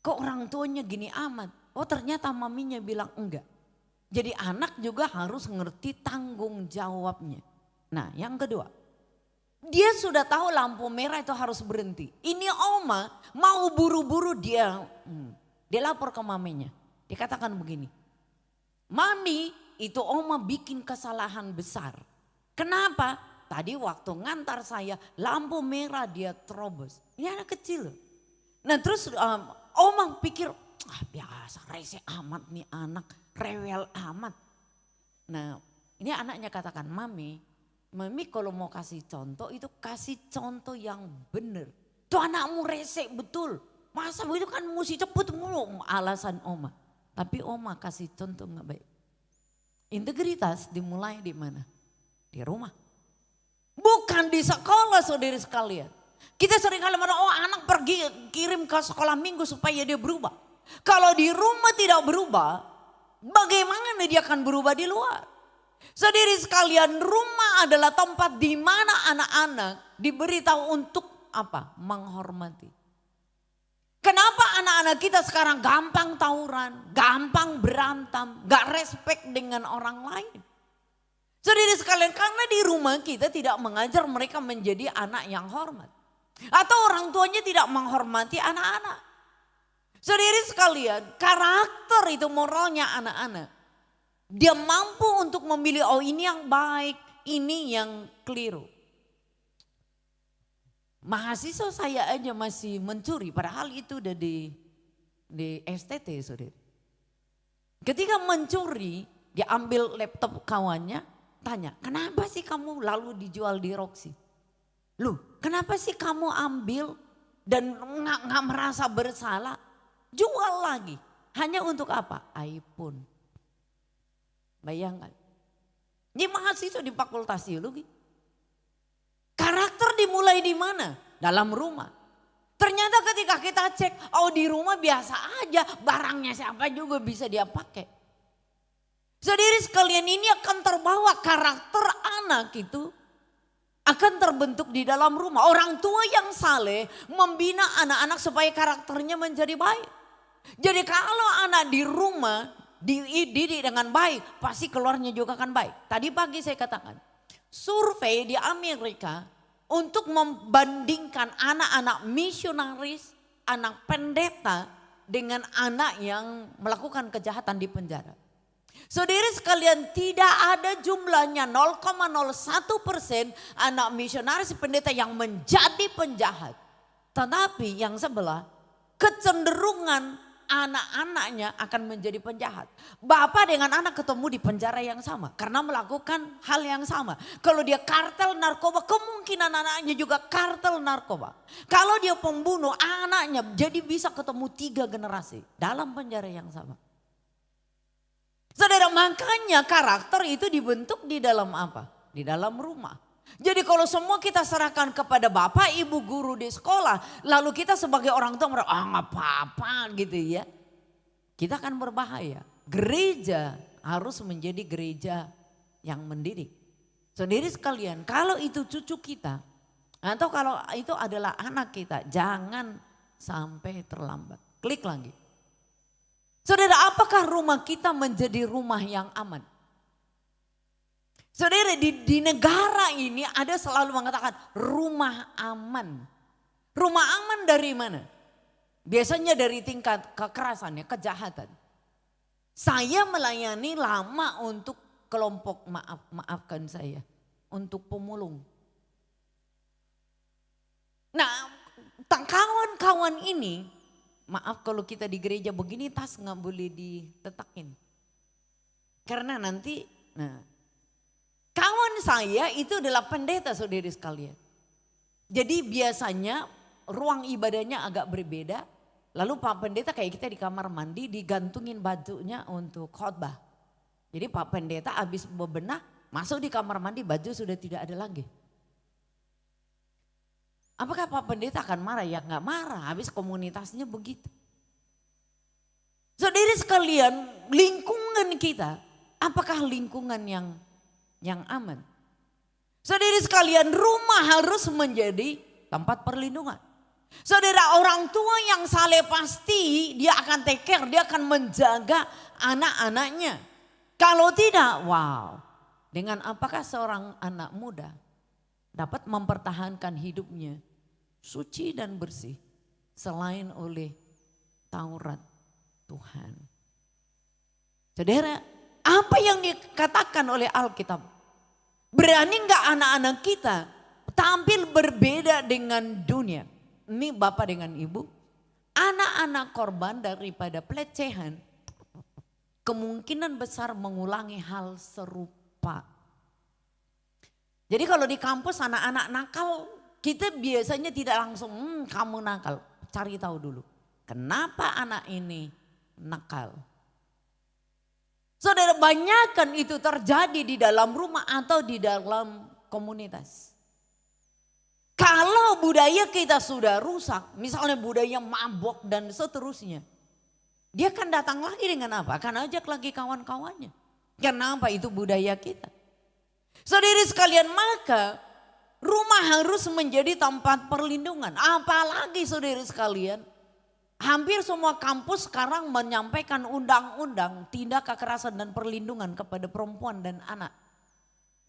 Kok orang tuanya gini amat? Oh ternyata maminya bilang enggak. Jadi anak juga harus ngerti tanggung jawabnya. Nah yang kedua, dia sudah tahu lampu merah itu harus berhenti. Ini oma mau buru-buru dia lapor ke maminya. Dia katakan begini, mami itu oma bikin kesalahan besar. Kenapa? Tadi waktu ngantar saya lampu merah dia terobos. Ini anak kecil. Nah terus oma pikir, biasa rese amat nih anak, rewel amat. Nah ini anaknya katakan, mami kalau mau kasih contoh itu kasih contoh yang benar. Tuh anakmu rese betul. Masa begitu kan mesti cepet mulu alasan oma. Tapi oma kasih contoh gak baik. Integritas dimulai di mana? Di rumah. Bukan di sekolah saudara sekalian. Kita sering kali merasa, anak pergi kirim ke sekolah minggu supaya dia berubah. Kalau di rumah tidak berubah, bagaimana dia akan berubah di luar? Saudara sekalian, rumah adalah tempat di mana anak-anak diberitahu untuk apa? Menghormati. Kenapa anak-anak kita sekarang gampang tawuran, gampang berantem, gak respect dengan orang lain? Saudara sekalian, karena di rumah kita tidak mengajar mereka menjadi anak yang hormat. Atau orang tuanya tidak menghormati anak-anak. Saudara sekalian, karakter itu moralnya anak-anak. Dia mampu untuk memilih, oh ini yang baik, ini yang keliru. Mahasiswa saya aja masih mencuri, padahal itu udah di STT, saudara. Ketika mencuri, dia ambil laptop kawannya, tanya, kenapa sih kamu lalu dijual di Roxy? Loh, kenapa sih kamu ambil dan nggak merasa bersalah? Jual lagi, hanya untuk apa? iPhone. Bayangkan, ini mahasiswa di Fakultas Teologi. Karakter dimulai di mana? Dalam rumah. Ternyata ketika kita cek, oh di rumah biasa aja, barangnya siapa juga bisa dia pakai. Saudara sekalian, ini akan terbawa karakter anak itu akan terbentuk di dalam rumah. Orang tua yang saleh membina anak-anak supaya karakternya menjadi baik. Jadi kalau anak di rumah dididik dengan baik, pasti keluarnya juga akan baik. Tadi pagi saya katakan, survei di Amerika untuk membandingkan anak-anak misionaris, anak pendeta dengan anak yang melakukan kejahatan di penjara. Saudara sekalian, tidak ada jumlahnya 0,01% anak misionaris pendeta yang menjadi penjahat. Tetapi yang sebelah, kecenderungan anak-anaknya akan menjadi penjahat. Bapak dengan anak ketemu di penjara yang sama karena melakukan hal yang sama. Kalau dia kartel narkoba, kemungkinan anaknya juga kartel narkoba. Kalau dia pembunuh, anaknya jadi bisa ketemu 3 generasi dalam penjara yang sama. Saudara, makanya karakter itu dibentuk di dalam apa? Di dalam rumah. Jadi kalau semua kita serahkan kepada bapak, ibu, guru di sekolah, lalu kita sebagai orang tua merasa, nggak apa-apa gitu ya. Kita akan berbahaya. Gereja harus menjadi gereja yang mendidik. Saudari sekalian, kalau itu cucu kita, atau kalau itu adalah anak kita, jangan sampai terlambat. Klik lagi. Saudara, apakah rumah kita menjadi rumah yang aman? Saudara, di negara ini ada selalu mengatakan rumah aman. Rumah aman dari mana? Biasanya dari tingkat kekerasan, kejahatan. Saya melayani lama untuk kelompok, maafkan saya, untuk pemulung. Nah, kawan-kawan ini, maaf kalau kita di gereja begini tas nggak boleh ditetakin. Karena nanti, kawan saya itu adalah pendeta, saudari sekalian. Jadi biasanya ruang ibadahnya agak berbeda. Lalu Pak Pendeta kayak kita di kamar mandi digantungin bajunya untuk khotbah. Jadi Pak Pendeta habis bebenah masuk di kamar mandi, baju sudah tidak ada lagi. Apakah Pak Pendeta akan marah? Ya nggak marah, habis komunitasnya begitu. Saudari sekalian, lingkungan kita, apakah lingkungan yang aman? Saudari sekalian, rumah harus menjadi tempat perlindungan. Saudara, orang tua yang saleh pasti dia akan take care, dia akan menjaga anak-anaknya. Kalau tidak, wow. Dengan apakah seorang anak muda dapat mempertahankan hidupnya suci dan bersih selain oleh Taurat Tuhan? Saudara, apa yang dikatakan oleh Alkitab? Berani enggak anak-anak kita tampil berbeda dengan dunia? Ini bapak dengan ibu, anak-anak korban daripada pelecehan kemungkinan besar mengulangi hal serupa. Jadi kalau di kampus anak-anak nakal, kita biasanya tidak langsung kamu nakal, cari tahu dulu. Kenapa anak ini nakal? Saudara, banyakkan itu terjadi di dalam rumah atau di dalam komunitas. Kalau budaya kita sudah rusak, misalnya budaya mabok dan seterusnya. Dia akan datang lagi dengan apa? Akan ajak lagi kawan-kawannya. Kenapa? Itu budaya kita. Saudari sekalian, maka rumah harus menjadi tempat perlindungan. Apalagi saudari sekalian, hampir semua kampus sekarang menyampaikan undang-undang tindak kekerasan dan perlindungan kepada perempuan dan anak.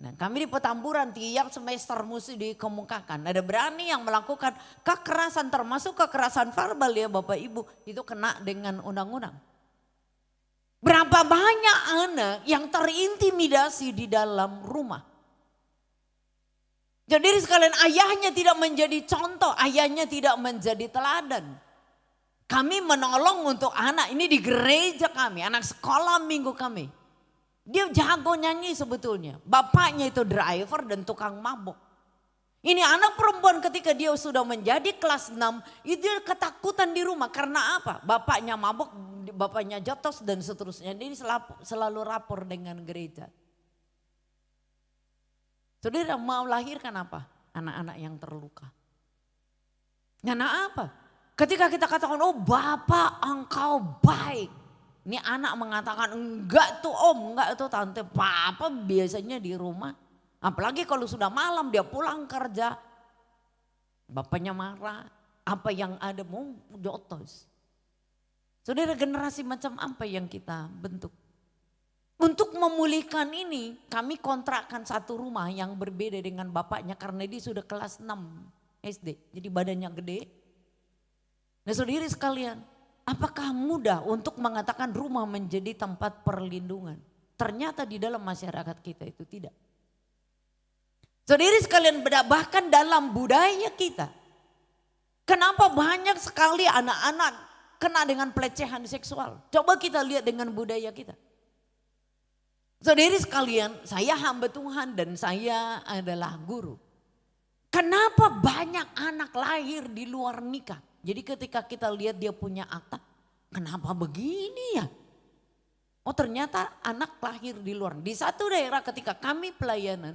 Nah, kami di Petamburan tiap semester mesti dikemukakan. Ada berani yang melakukan kekerasan termasuk kekerasan verbal ya Bapak Ibu. Itu kena dengan undang-undang. Berapa banyak anak yang terintimidasi di dalam rumah. Jadi sekalian ayahnya tidak menjadi contoh, ayahnya tidak menjadi teladan. Kami menolong untuk anak ini di gereja kami, anak sekolah minggu kami. Dia jago nyanyi sebetulnya. Bapaknya itu driver dan tukang mabuk. Ini anak perempuan ketika dia sudah menjadi kelas 6, itu dia ketakutan di rumah. Karena apa? Bapaknya mabuk, bapaknya jotos dan seterusnya. Dia selalu rapor dengan gereja. Saudara mau lahirkan apa? Anak-anak yang terluka. Karena apa? Ketika kita katakan, oh Bapak engkau baik. Ini anak mengatakan enggak tuh om, enggak tuh tante. Papa biasanya di rumah. Apalagi kalau sudah malam dia pulang kerja. Bapaknya marah. Apa yang ada mau jotos. Saudara generasi macam apa yang kita bentuk? Untuk memulihkan ini kami kontrakkan satu rumah yang berbeda dengan bapaknya. Karena dia sudah kelas 6 SD. Jadi badannya gede. Nah saudara sekalian. Apakah mudah untuk mengatakan rumah menjadi tempat perlindungan? Ternyata di dalam masyarakat kita itu tidak. Saudari sekalian, bahkan dalam budaya kita. Kenapa banyak sekali anak-anak kena dengan pelecehan seksual? Coba kita lihat dengan budaya kita. Saudari sekalian, saya hamba Tuhan dan saya adalah guru. Kenapa banyak anak lahir di luar nikah? Jadi ketika kita lihat dia punya akta, kenapa begini ya? Oh ternyata anak lahir di luar. Di satu daerah ketika kami pelayanan,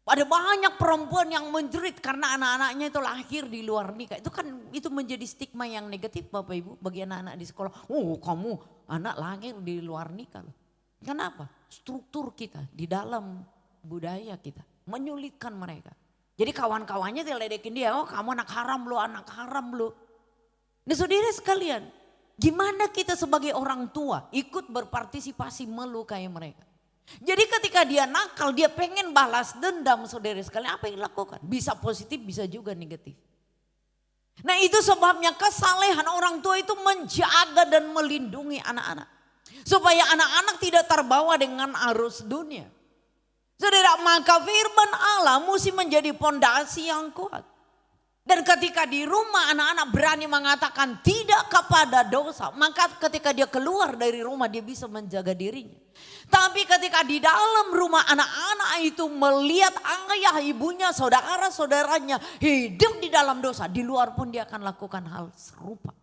ada banyak perempuan yang menjerit karena anak-anaknya itu lahir di luar nikah. Itu menjadi stigma yang negatif Bapak Ibu bagi anak-anak di sekolah. Oh kamu anak lahir di luar nikah. Kenapa? Struktur kita di dalam budaya kita menyulitkan mereka. Jadi kawan-kawannya diledekin dia, oh kamu anak haram lu, anak haram lu. Nah saudara sekalian, gimana kita sebagai orang tua ikut berpartisipasi melukai mereka. Jadi ketika dia nakal, dia pengen balas dendam saudara sekalian, apa yang dilakukan? Bisa positif, bisa juga negatif. Nah itu sebabnya kesalehan orang tua itu menjaga dan melindungi anak-anak. Supaya anak-anak tidak terbawa dengan arus dunia. Saudara, maka firman Allah mesti menjadi pondasi yang kuat. Dan ketika di rumah anak-anak berani mengatakan tidak kepada dosa, maka ketika dia keluar dari rumah dia bisa menjaga dirinya. Tapi ketika di dalam rumah anak-anak itu melihat ayah, ibunya, saudara-saudaranya hidup di dalam dosa, di luar pun dia akan lakukan hal serupa.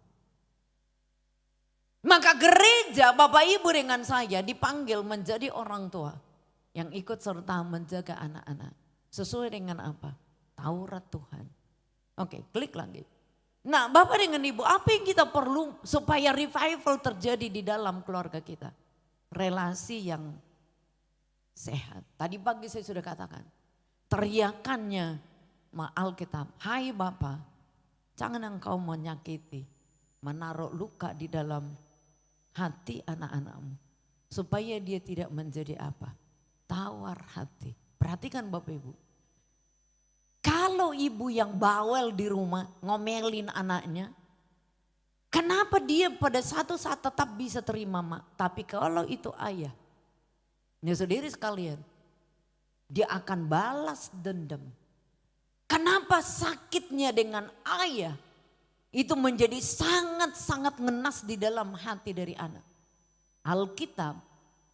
Maka gereja, Bapak Ibu dengan saya dipanggil menjadi orang tua yang ikut serta menjaga anak-anak. Sesuai dengan apa? Taurat Tuhan. Oke, klik lagi. Nah Bapak dengan Ibu, apa yang kita perlu supaya revival terjadi di dalam keluarga kita? Relasi yang sehat. Tadi pagi saya sudah katakan. Teriakannya Alkitab, hai Bapak, jangan engkau menyakiti, menaruh luka di dalam hati anak-anakmu. Supaya dia tidak menjadi apa? Tawar hati. Perhatikan Bapak Ibu. Kalau ibu yang bawel di rumah ngomelin anaknya. Kenapa dia pada satu saat tetap bisa terima mak. Tapi kalau itu ayah. Ya saudara sekalian. Dia akan balas dendam. Kenapa sakitnya dengan ayah. Itu menjadi sangat-sangat ngenas di dalam hati dari anak. Alkitab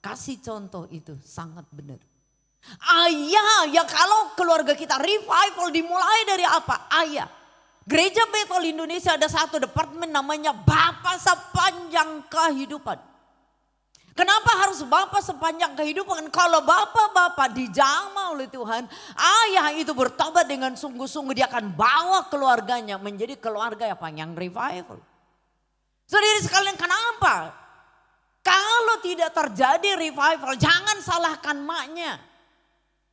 kasih contoh itu sangat benar. Ayah, ya kalau keluarga kita revival dimulai dari apa? Ayah. Gereja Bethel Indonesia ada satu departemen namanya Bapak Sepanjang Kehidupan. Kenapa harus Bapak Sepanjang Kehidupan? Kalau bapak-bapak dijamah oleh Tuhan, ayah itu bertobat dengan sungguh-sungguh, dia akan bawa keluarganya menjadi keluarga yang revival. Saudara sekalian, kenapa? Kalau tidak terjadi revival, jangan salahkan maknya.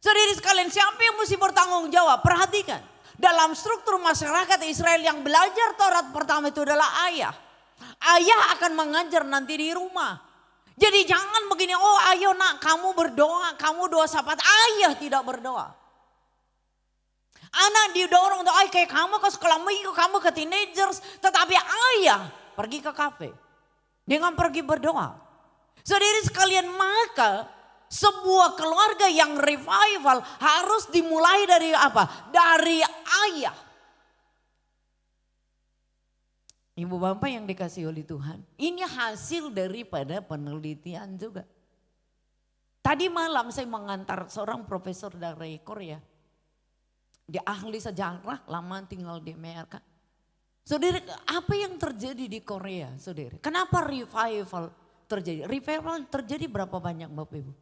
Saudara sekalian, siapa yang mesti bertanggung jawab? Perhatikan, dalam struktur masyarakat Israel yang belajar Taurat pertama itu adalah ayah. Ayah akan mengajar nanti di rumah. Jadi jangan begini, oh ayo nak kamu berdoa, kamu doa sahabat, ayah tidak berdoa. Anak didorong untuk kayak kamu ke sekolah minggu, kamu ke teenagers. Tetapi ayah pergi ke kafe dengan pergi berdoa. Saudara sekalian, maka sebuah keluarga yang revival harus dimulai dari apa? Dari ayah. Ibu bapak yang dikasih oleh Tuhan, ini hasil daripada penelitian juga. Tadi malam saya mengantar seorang profesor dari Korea. Dia ahli sejarah, lama tinggal di Amerika. Saudara, apa yang terjadi di Korea, saudara? Kenapa revival terjadi? Revival terjadi berapa banyak Bapak Ibu?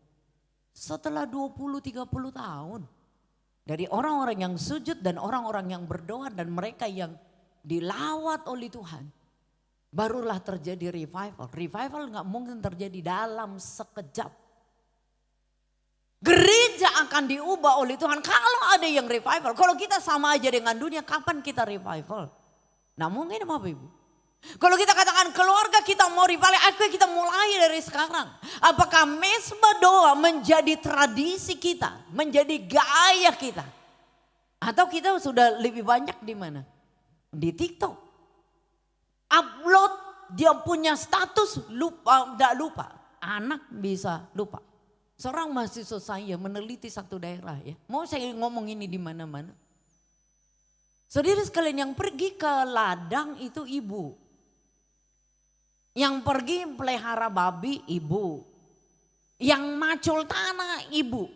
Setelah 20-30 tahun. Dari orang-orang yang sujud dan orang-orang yang berdoa dan mereka yang dilawat oleh Tuhan. Barulah terjadi revival. Revival gak mungkin terjadi dalam sekejap. Gereja akan diubah oleh Tuhan kalau ada yang revival. Kalau kita sama aja dengan dunia, kapan kita revival? Nah mungkin Bapak Ibu. Kalau kita katakan keluarga kita mau revival, kita mulai dari sekarang. Apakah mesbah doa menjadi tradisi kita, menjadi gaya kita? Atau kita sudah lebih banyak di mana? Di TikTok. Upload, dia punya status, tidak lupa. Anak bisa lupa. Seorang mahasiswa saya meneliti satu daerah ya. Mau saya ngomong ini di mana-mana. Saudara sekalian, yang pergi ke ladang itu ibu. Yang pergi pelihara babi ibu. Yang macul tanah ibu.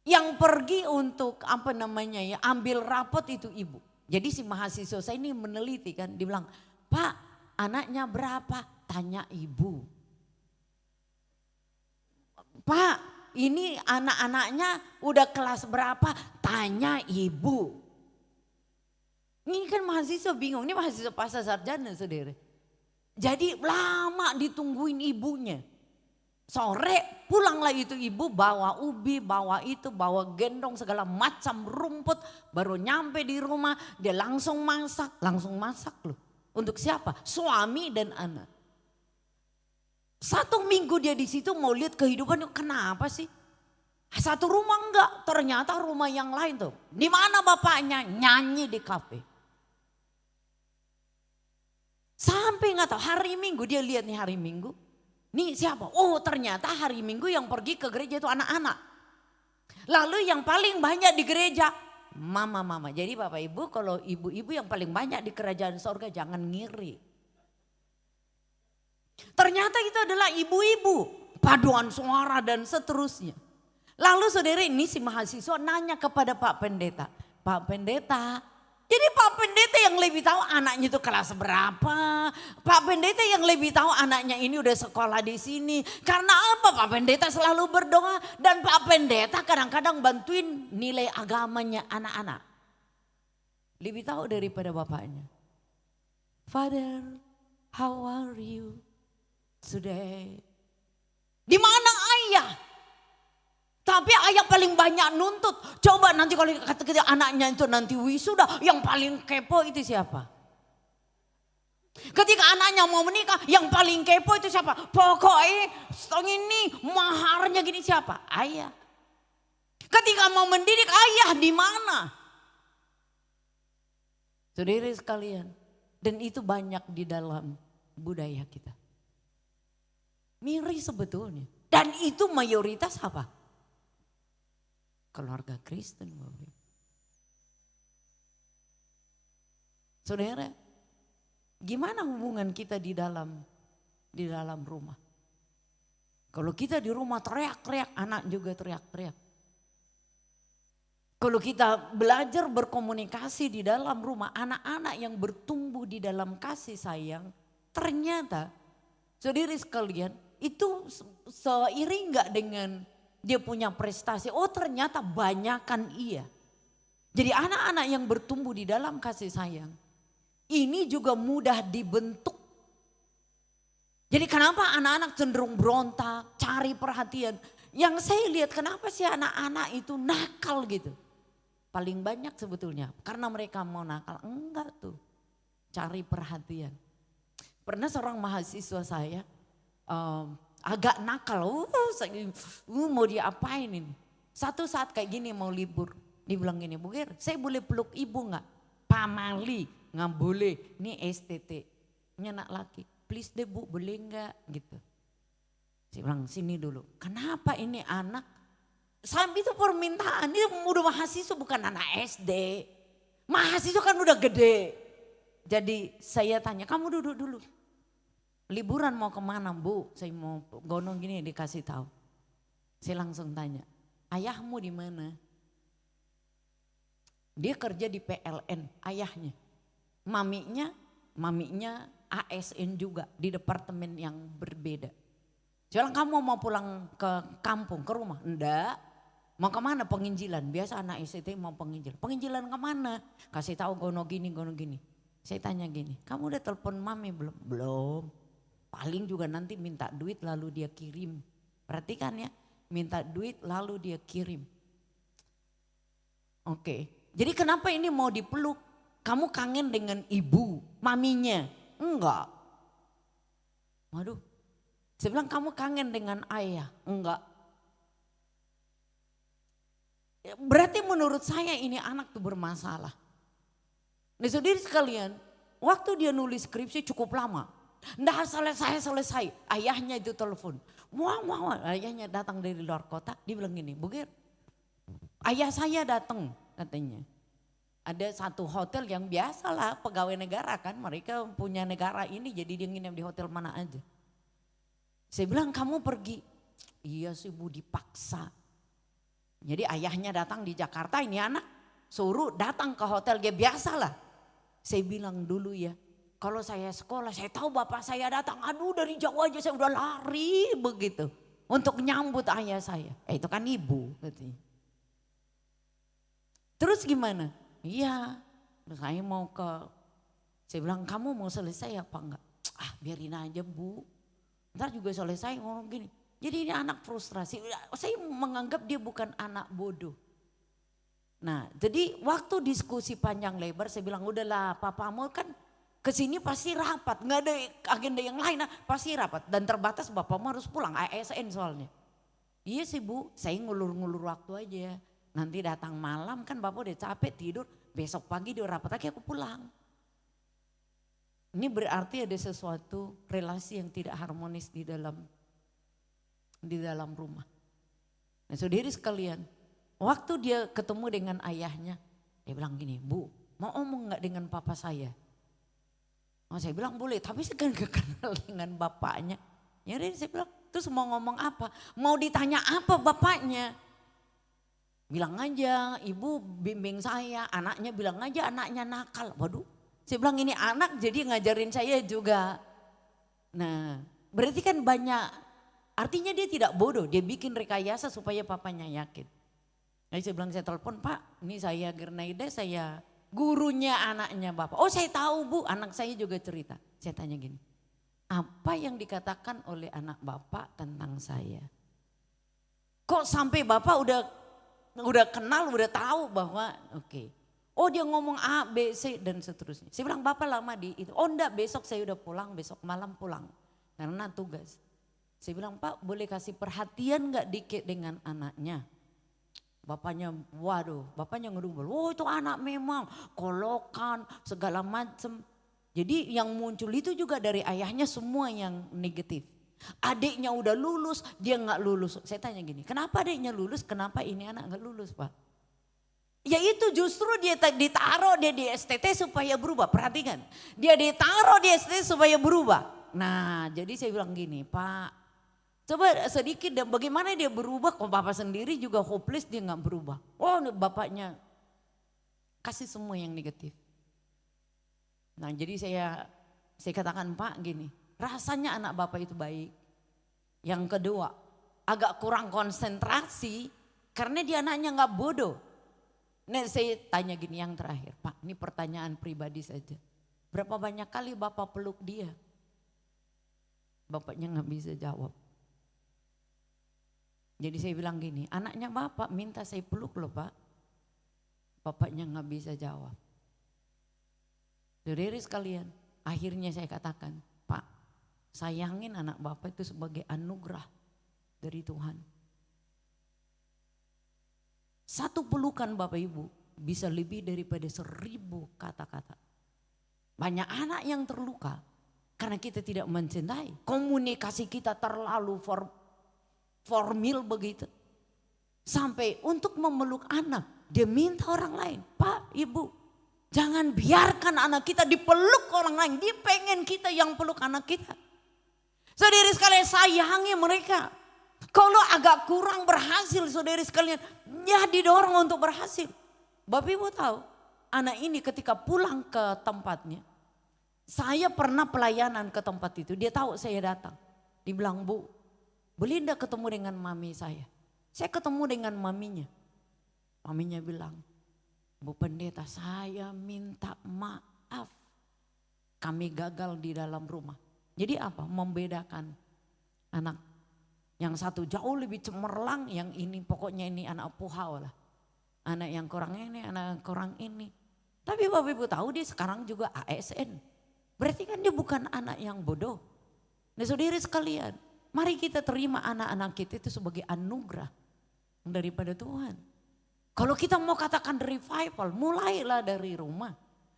Yang pergi untuk ambil rapot itu ibu. Jadi si mahasiswa saya ini meneliti kan, dia bilang, Pak anaknya berapa? Tanya ibu. Pak ini anak-anaknya udah kelas berapa? Tanya ibu. Ini kan mahasiswa bingung, ini mahasiswa pasca sarjana saudara. Jadi lama ditungguin ibunya. Sore pulanglah itu ibu bawa ubi, bawa itu, bawa gendong segala macam rumput. Baru nyampe di rumah dia langsung masak loh. Untuk siapa? Suami dan anak. 1 minggu dia di situ mau lihat kehidupan, kenapa sih? Satu rumah enggak, ternyata rumah yang lain tuh. Di mana bapaknya? Nyanyi di kafe. Sampai nggak tahu hari Minggu dia lihat nih hari Minggu. Nih siapa? Oh ternyata hari Minggu yang pergi ke gereja itu anak-anak. Lalu yang paling banyak di gereja mama-mama. Jadi Bapak Ibu kalau ibu-ibu yang paling banyak di kerajaan sorga jangan ngiri. Ternyata itu adalah ibu-ibu. Paduan suara dan seterusnya. Lalu saudara ini si mahasiswa nanya kepada Pak Pendeta. Pak Pendeta, jadi Pak Pendeta yang lebih tahu anaknya itu kelas berapa. Pak Pendeta yang lebih tahu anaknya ini udah sekolah di sini. Karena apa? Pak Pendeta selalu berdoa. Dan Pak Pendeta kadang-kadang bantuin nilai agamanya anak-anak. Lebih tahu daripada bapaknya. Father, how are you today? Di mana ayah? Tapi ayah paling banyak nuntut. Coba nanti kalau kata anaknya itu nanti wisuda, yang paling kepo itu siapa? Ketika anaknya mau menikah, yang paling kepo itu siapa? Pokoknya ini maharnya gini siapa? Ayah. Ketika mau mendidik, ayah di mana? Saudara sekalian, dan itu banyak di dalam budaya kita. Miris sebetulnya. Dan itu mayoritas apa? Keluarga Kristen. Saudara, gimana hubungan kita di dalam rumah? Kalau kita di rumah teriak-teriak, anak juga teriak-teriak. Kalau kita belajar berkomunikasi di dalam rumah, anak-anak yang bertumbuh di dalam kasih sayang, ternyata saudara sekalian itu seiring gak dengan dia punya prestasi, oh ternyata banyakan iya. Jadi anak-anak yang bertumbuh di dalam kasih sayang, ini juga mudah dibentuk. Jadi kenapa anak-anak cenderung berontak, cari perhatian. Yang saya lihat kenapa sih anak-anak itu nakal gitu. Paling banyak sebetulnya karena mereka mau nakal, enggak tuh. Cari perhatian. Pernah seorang mahasiswa saya, agak nakal. Mau diapain ini? Satu saat kayak gini mau libur. Dibilang gini, Bu Ger, saya boleh peluk ibu gak? Pamali, gak boleh. Ini STT, ini anak laki. Please deh Bu, boleh gak? Gitu. Saya bilang sini dulu. Kenapa ini anak? Sampai itu permintaan, ini udah mahasiswa bukan anak SD. Mahasiswa kan udah gede. Jadi saya tanya, kamu duduk dulu. Liburan mau kemana Bu? Saya mau gonong gini dikasih tahu. Saya langsung tanya, ayahmu di mana? Dia kerja di PLN, ayahnya. Maminya ASN juga di departemen yang berbeda. Saya bilang, kamu mau pulang ke kampung, ke rumah? Enggak. Mau kemana? Penginjilan. Biasa anak ST mau penginjilan. Penginjilan kemana? Kasih tahu gono gini. Saya tanya gini, kamu udah telepon mami belum? Belum. Paling juga nanti minta duit lalu dia kirim. Perhatikan ya, minta duit lalu dia kirim. Oke. Jadi kenapa ini mau dipeluk? Kamu kangen dengan ibu, maminya? Enggak. Waduh. Saya bilang kamu kangen dengan ayah? Enggak. Berarti menurut saya ini anak tuh bermasalah. Nah saudara sekalian, waktu dia nulis skripsi cukup lama. Nggak selesai. Ayahnya itu telepon. Wah, ayahnya datang dari luar kota. Dia bilang gini, Bu Ger, ayah saya datang katanya. Ada satu hotel yang biasalah pegawai negara kan. Mereka punya negara ini jadi dia nginep di hotel mana aja. Saya bilang kamu pergi. Iya sih Bu, dipaksa. Jadi ayahnya datang di Jakarta, ini anak suruh datang ke hotel dia biasalah. Saya bilang dulu ya, kalau saya sekolah saya tahu bapak saya datang. Aduh dari jauh aja saya udah lari begitu. Untuk nyambut ayah saya. Itu kan ibu katanya. Terus gimana? Iya, saya mau saya bilang kamu mau selesai apa enggak? Biarin aja Bu, ntar juga selesai ngomong gini. Jadi ini anak frustrasi, saya menganggap dia bukan anak bodoh. Nah jadi waktu diskusi panjang lebar saya bilang udahlah papamu kan kesini pasti rapat, nggak ada agenda yang lain, pasti rapat. Dan terbatas bapakmu harus pulang, ASN soalnya. Iya sih Bu, saya ngulur-ngulur waktu aja. Nanti datang malam kan bapak udah capek tidur, besok pagi dia rapat lagi aku pulang. Ini berarti ada sesuatu relasi yang tidak harmonis di dalam rumah. Nah saudari sekalian, waktu dia ketemu dengan ayahnya, dia bilang gini, Bu mau omong gak dengan papa saya? Oh, saya bilang boleh, tapi saya kan gak kenal dengan bapaknya. Ya udah saya bilang, terus mau ngomong apa? Mau ditanya apa bapaknya? Bilang aja ibu bimbing saya, anaknya bilang aja anaknya nakal. Waduh, saya bilang ini anak jadi ngajarin saya juga. Nah berarti kan banyak, artinya dia tidak bodoh, dia bikin rekayasa supaya papanya yakin. Jadi saya bilang saya telepon, Pak ini saya Gernaida, saya gurunya anaknya Bapak. Oh saya tahu Bu, anak saya juga cerita. Saya tanya gini, apa yang dikatakan oleh anak Bapak tentang saya? Kok sampai Bapak udah kenal, udah tahu bahwa oke. Oh dia ngomong A, B, C dan seterusnya. Saya bilang Bapak lama di itu. Oh enggak, besok saya udah pulang, besok malam pulang. Karena tugas. Saya bilang Pak boleh kasih perhatian gak dikit dengan anaknya. Bapaknya waduh, bapaknya ngedumel. Oh itu anak memang kolokan segala macem. Jadi yang muncul itu juga dari ayahnya semua yang negatif. Adiknya udah lulus, dia gak lulus. Saya tanya gini, kenapa adiknya lulus, kenapa ini anak gak lulus Pak? Ya itu justru dia ditaruh dia di STT supaya berubah, perhatikan. Dia ditaruh di STT supaya berubah. Nah jadi saya bilang gini, Pak coba sedikit dan bagaimana dia berubah, kok Bapak sendiri juga hopeless dia gak berubah. Oh bapaknya kasih semua yang negatif. Nah jadi saya katakan Pak gini, rasanya anak Bapak itu baik. Yang kedua, agak kurang konsentrasi karena dia anaknya gak bodoh. Nah saya tanya gini yang terakhir, Pak ini pertanyaan pribadi saja. Berapa banyak kali Bapak peluk dia? Bapaknya gak bisa jawab. Jadi saya bilang gini, anaknya Bapak minta saya peluk loh Pak. Bapaknya gak bisa jawab. Saudara sekalian, akhirnya saya katakan, Pak, Sayangin anak Bapak itu sebagai anugerah dari Tuhan. Satu pelukan Bapak Ibu bisa lebih daripada 1000 kata-kata. Banyak anak yang terluka karena kita tidak mencintai. Komunikasi kita terlalu formal begitu. Sampai untuk memeluk anak, dia minta orang lain. Pak, Ibu, jangan biarkan anak kita dipeluk orang lain. Dia pengen kita yang peluk anak kita. Saudara sekalian, sayangi mereka. Kalau agak kurang berhasil, saudara sekalian, ya didorong untuk berhasil. Bapak Ibu tahu, anak ini ketika pulang ke tempatnya, saya pernah pelayanan ke tempat itu, dia tahu saya datang. Dia bilang, Bu, boleh enggak ketemu dengan mami saya? Saya ketemu dengan maminya. Maminya bilang, Bu Pendeta, saya minta maaf. Kami gagal di dalam rumah. Jadi apa? Membedakan anak. Yang satu jauh lebih cemerlang, yang ini pokoknya ini anak puhau lah. Anak yang kurang ini, anak yang kurang ini. Tapi Bapak Ibu tahu dia sekarang juga ASN. Berarti kan dia bukan anak yang bodoh. Nah saudara sekalian, mari kita terima anak-anak kita itu sebagai anugerah daripada Tuhan. Kalau kita mau katakan revival, mulailah dari rumah.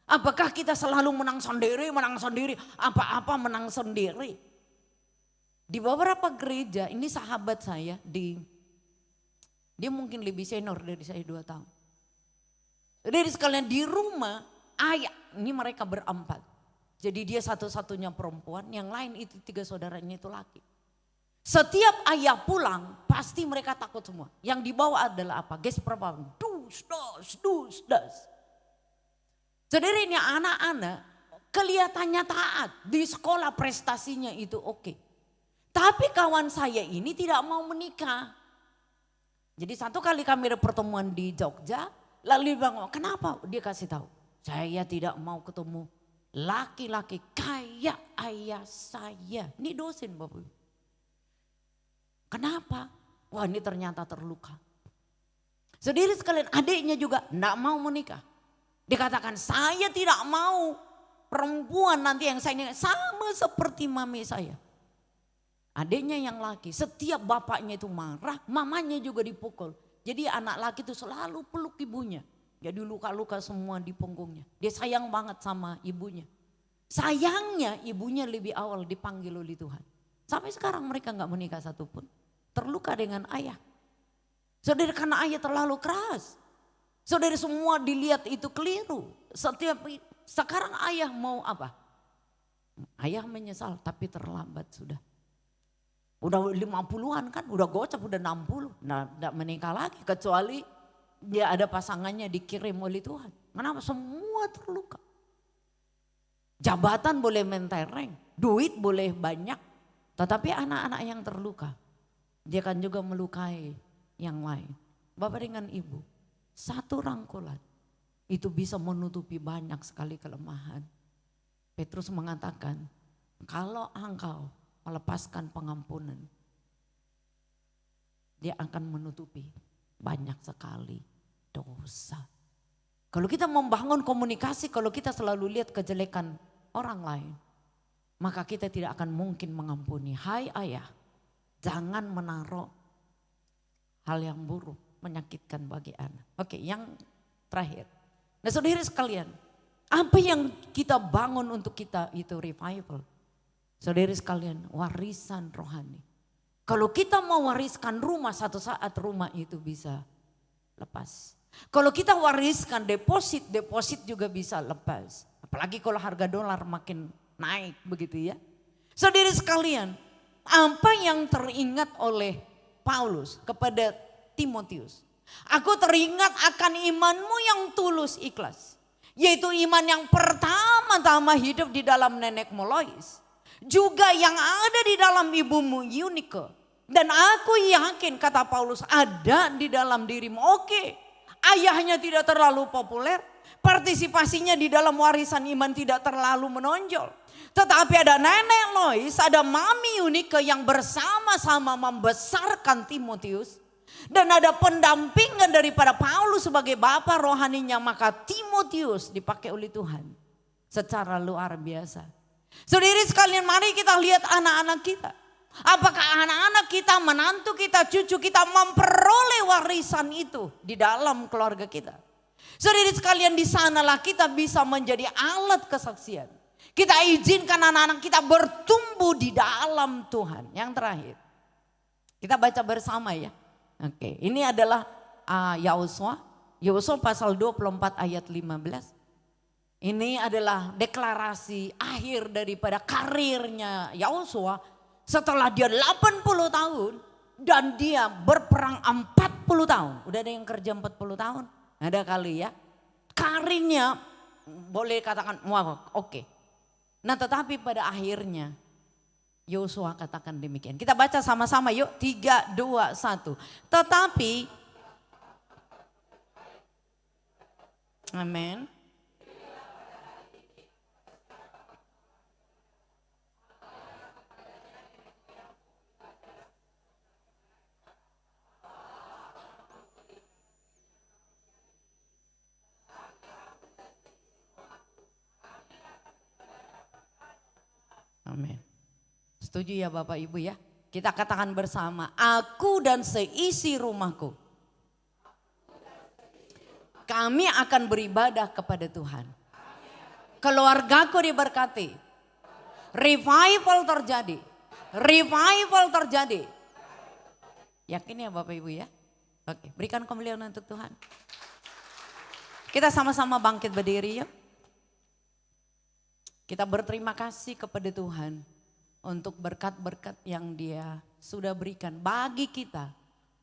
Apakah kita selalu menang sendiri, apa-apa menang sendiri. Di beberapa gereja, ini sahabat saya, dia mungkin lebih senior dari saya 2 tahun. Dari sekalian di rumah, ayah, ini mereka berempat. Jadi dia satu-satunya perempuan, yang lain itu 3 saudaranya itu laki. Setiap ayah pulang, pasti mereka takut semua. Yang dibawa adalah apa? Gas perempuan, dus, das. Saudara, ini anak-anak kelihatannya taat. Di sekolah prestasinya itu oke. Tapi kawan saya ini tidak mau menikah. Jadi satu kali kami ada pertemuan di Jogja, lalu dia bilang, kenapa? Dia kasih tahu, saya tidak mau ketemu laki-laki kayak ayah saya. Ini dosen Bapak Ibu. Kenapa? Wah, ini ternyata terluka. Saudara sekalian, adiknya juga enggak mau menikah. Dikatakan saya tidak mau perempuan nanti yang saya sama seperti mami saya. Adiknya yang laki, setiap bapaknya itu marah, mamanya juga dipukul. Jadi anak laki itu selalu peluk ibunya. Jadi luka-luka semua di punggungnya. Dia sayang banget sama ibunya. Sayangnya ibunya lebih awal dipanggil oleh Tuhan. Sampai sekarang mereka gak menikah satupun. Terluka dengan ayah. Saudara, karena ayah terlalu keras. Saudara, semua dilihat itu keliru. Sekarang ayah mau apa? Ayah menyesal tapi terlambat sudah. Udah 50-an kan, udah gocap, udah 60. Nah, tidak menikah lagi kecuali dia ada pasangannya dikirim oleh Tuhan. Kenapa? Semua terluka. Jabatan boleh mentereng, duit boleh banyak. Tetapi anak-anak yang terluka, dia kan juga melukai yang lain. Bapak dengan Ibu, satu rangkulan itu bisa menutupi banyak sekali kelemahan. Petrus mengatakan, kalau engkau melepaskan pengampunan, dia akan menutupi banyak sekali dosa. Kalau kita membangun komunikasi, kalau kita selalu lihat kejelekan orang lain, maka kita tidak akan mungkin mengampuni. Hai ayah, jangan menaruh hal yang buruk, menyakitkan bagi anak. Oke, yang terakhir. Nah saudara sekalian, apa yang kita bangun untuk kita itu revival. Saudara sekalian, warisan rohani. Kalau kita mau wariskan rumah, satu saat rumah itu bisa lepas. Kalau kita wariskan deposit juga bisa lepas. Apalagi kalau harga dolar makin naik begitu ya. Saudara sekalian, apa yang teringat oleh Paulus kepada Timotius? Aku teringat akan imanmu yang tulus ikhlas. Yaitu iman yang pertama-tama hidup di dalam nenekmu Lois. Juga yang ada di dalam ibumu Eunike. Dan aku yakin, kata Paulus, ada di dalam dirimu. Oke, ayahnya tidak terlalu populer. Partisipasinya di dalam warisan iman tidak terlalu menonjol. Tetapi ada nenek Lois, ada mami Eunike yang bersama-sama membesarkan Timotius. Dan ada pendampingan daripada Paulus sebagai bapak rohaninya. Maka Timotius dipakai oleh Tuhan secara luar biasa. Saudari sekalian, mari kita lihat anak-anak kita. Apakah anak-anak kita, menantu kita, cucu kita memperoleh warisan itu di dalam keluarga kita? Saudari sekalian, di sanalah kita bisa menjadi alat kesaksian. Kita izinkan anak-anak kita bertumbuh di dalam Tuhan. Yang terakhir, kita baca bersama ya. Oke, ini adalah Yosua pasal 24 ayat 15. Ini adalah deklarasi akhir daripada karirnya Yosua setelah dia 80 tahun dan dia berperang 40 tahun. Udah ada yang kerja 40 tahun? Ada kali ya. Karirnya boleh katakan wah oke. Nah tetapi pada akhirnya Yosua katakan demikian. Kita baca sama-sama yuk, 3, 2, 1. Tetapi, amin. Amin. Setuju ya Bapak Ibu ya? Kita katakan bersama, aku dan seisi rumahku, kami akan beribadah kepada Tuhan. Keluargaku diberkati. Revival terjadi. Revival terjadi. Yakin ya Bapak Ibu ya? Oke, berikan kemuliaan untuk Tuhan. Kita sama-sama bangkit berdiri yuk. Kita berterima kasih kepada Tuhan untuk berkat-berkat yang Dia sudah berikan bagi kita,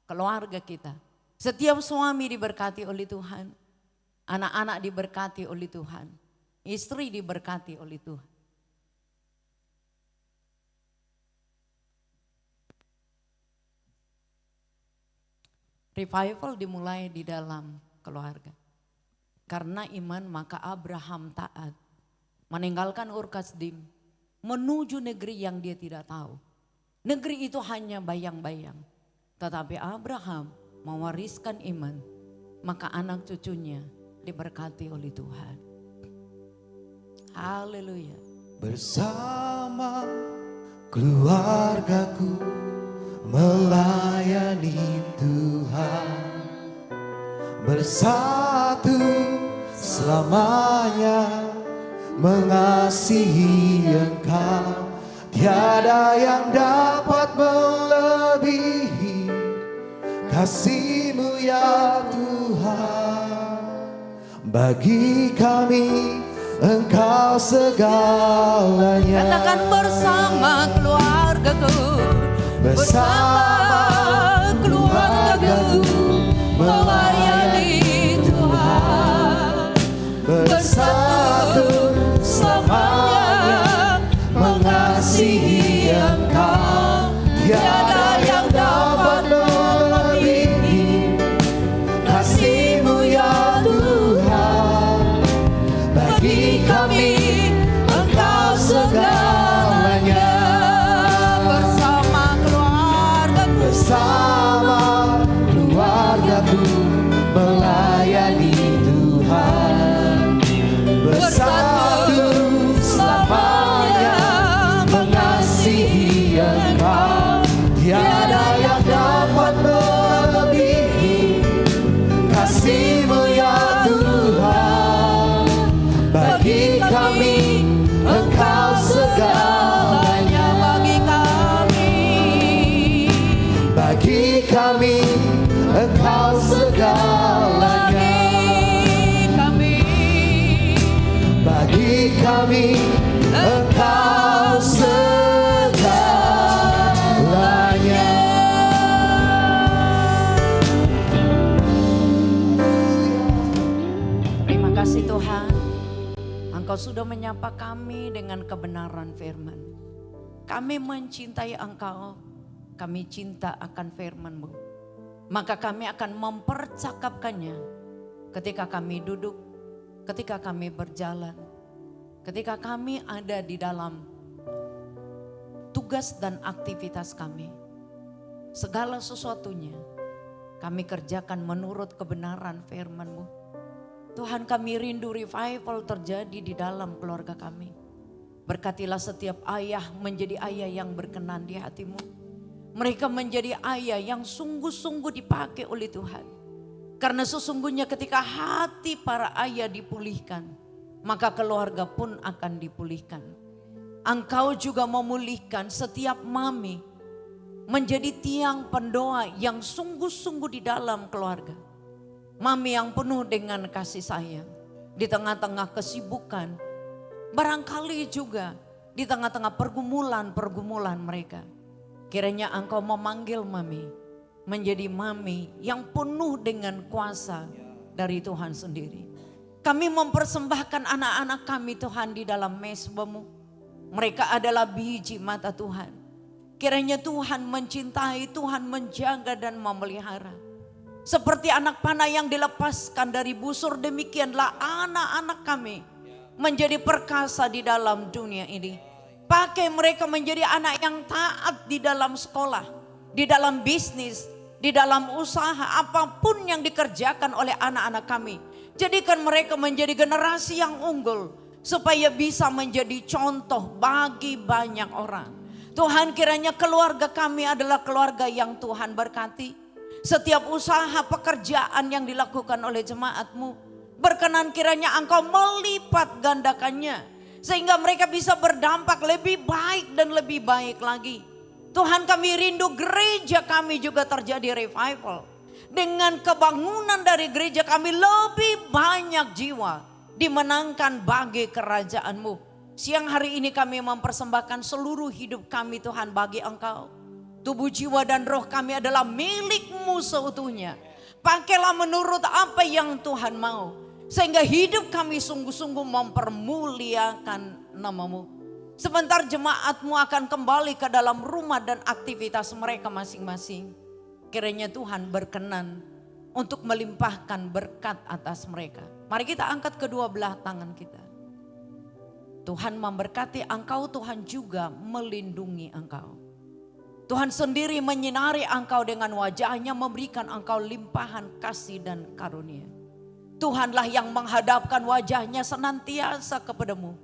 keluarga kita. Setiap suami diberkati oleh Tuhan, anak-anak diberkati oleh Tuhan, istri diberkati oleh Tuhan. Revival dimulai di dalam keluarga. Karena iman maka Abraham taat, meninggalkan Ur Kasdim, menuju negeri yang dia tidak tahu. Negeri itu hanya bayang-bayang. Tetapi Abraham mewariskan iman, maka anak cucunya diberkati oleh Tuhan. Haleluya. Bersama keluargaku melayani Tuhan, bersatu selamanya mengasihi Engkau. Tiada yang dapat melebihi kasih-Mu ya Tuhan. Bagi kami Engkau segalanya. Katakan bersama keluargaku, bersama keluargaku melayani Tuhan. Bersatu selamanya mengasihi Engkau. Tiada yang dapat melebihi kasih-Mu ya Tuhan. Bagi kami Engkau segalanya. Bersama keluargaku, Bersama keluargaku melayani Tuhan. Bersatu selamanya mengasihi Engkau. Tiada yang dapat melebihi kasih-Mu ya Tuhan. Bagi kami Engkau segalanya. Bagi kami Engkau segalanya. Bagi kami Engkau segalanya. terima kasih Tuhan. Engkau sudah menyapa kami dengan kebenaran firman. Kami mencintai Engkau, kami cinta akan firman-Mu. Maka kami akan mempercakapkannya ketika kami duduk, ketika kami berjalan, ketika kami ada di dalam tugas dan aktivitas kami. Segala sesuatunya kami kerjakan menurut kebenaran firman-Mu. Tuhan, kami rindu revival terjadi di dalam keluarga kami. Berkatilah setiap ayah menjadi ayah yang berkenan di hatimu. Mereka menjadi ayah yang sungguh-sungguh dipakai oleh Tuhan. Karena sesungguhnya ketika hati para ayah dipulihkan, maka keluarga pun akan dipulihkan. Engkau juga memulihkan setiap mami menjadi tiang pendoa yang sungguh-sungguh di dalam keluarga. Mami yang penuh dengan kasih sayang di tengah-tengah kesibukan. Barangkali juga di tengah-tengah pergumulan-pergumulan mereka. Kiranya engkau memanggil mami menjadi mami yang penuh dengan kuasa dari Tuhan sendiri. Kami mempersembahkan anak-anak kami Tuhan di dalam mezbamu. Mereka adalah biji mata Tuhan. Kiranya Tuhan mencintai, Tuhan menjaga dan memelihara. Seperti anak panah yang dilepaskan dari busur, demikianlah anak-anak kami menjadi perkasa di dalam dunia ini. Pakai mereka menjadi anak yang taat di dalam sekolah, di dalam bisnis, di dalam usaha, apapun yang dikerjakan oleh anak-anak kami. Jadikan mereka menjadi generasi yang unggul, supaya bisa menjadi contoh bagi banyak orang. Tuhan, kiranya keluarga kami adalah keluarga yang Tuhan berkati. Setiap usaha pekerjaan yang dilakukan oleh jemaat-Mu, berkenan kiranya Engkau melipat gandakannya. Sehingga mereka bisa berdampak lebih baik dan lebih baik lagi. Tuhan, kami rindu gereja kami juga terjadi revival. Dengan kebangunan dari gereja kami lebih banyak jiwa dimenangkan bagi kerajaan-Mu. Siang hari ini kami mempersembahkan seluruh hidup kami Tuhan bagi Engkau. Tubuh, jiwa dan roh kami adalah milik-Mu seutuhnya. Pakailah menurut apa yang Tuhan mau. Sehingga hidup kami sungguh-sungguh mempermuliakan nama-Mu. Sebentar jemaat-Mu akan kembali ke dalam rumah dan aktivitas mereka masing-masing. Kiranya Tuhan berkenan untuk melimpahkan berkat atas mereka. Mari kita angkat kedua belah tangan kita. Tuhan memberkati engkau, Tuhan juga melindungi engkau. Tuhan sendiri menyinari engkau dengan wajahnya, memberikan engkau limpahan kasih dan karunia. Tuhanlah yang menghadapkan wajahnya senantiasa kepadamu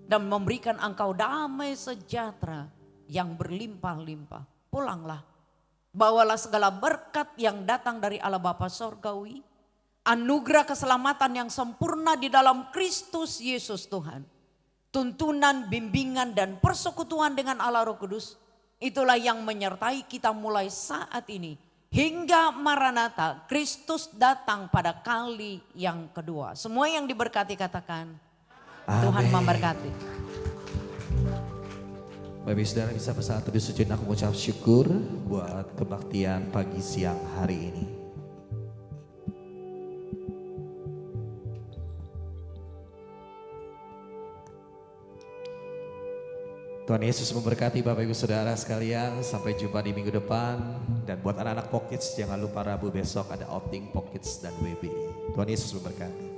dan memberikan engkau damai sejahtera yang berlimpah-limpah. Pulanglah, bawalah segala berkat yang datang dari Allah Bapa Sorgawi, anugerah keselamatan yang sempurna di dalam Kristus Yesus Tuhan, tuntunan, bimbingan dan persekutuan dengan Allah Roh Kudus, itulah yang menyertai kita mulai saat ini hingga Maranatha, Kristus datang pada kali yang kedua. Semua yang diberkati katakan, amin. Tuhan memberkati. Bapak saudara bisa bersatu di sejenak mengucap syukur buat kebaktian pagi siang hari ini. Tuhan Yesus memberkati Bapak Ibu Saudara sekalian. Sampai jumpa di minggu depan. Dan buat anak-anak Pockets jangan lupa Rabu besok ada outing Pockets dan WB. Tuhan Yesus memberkati.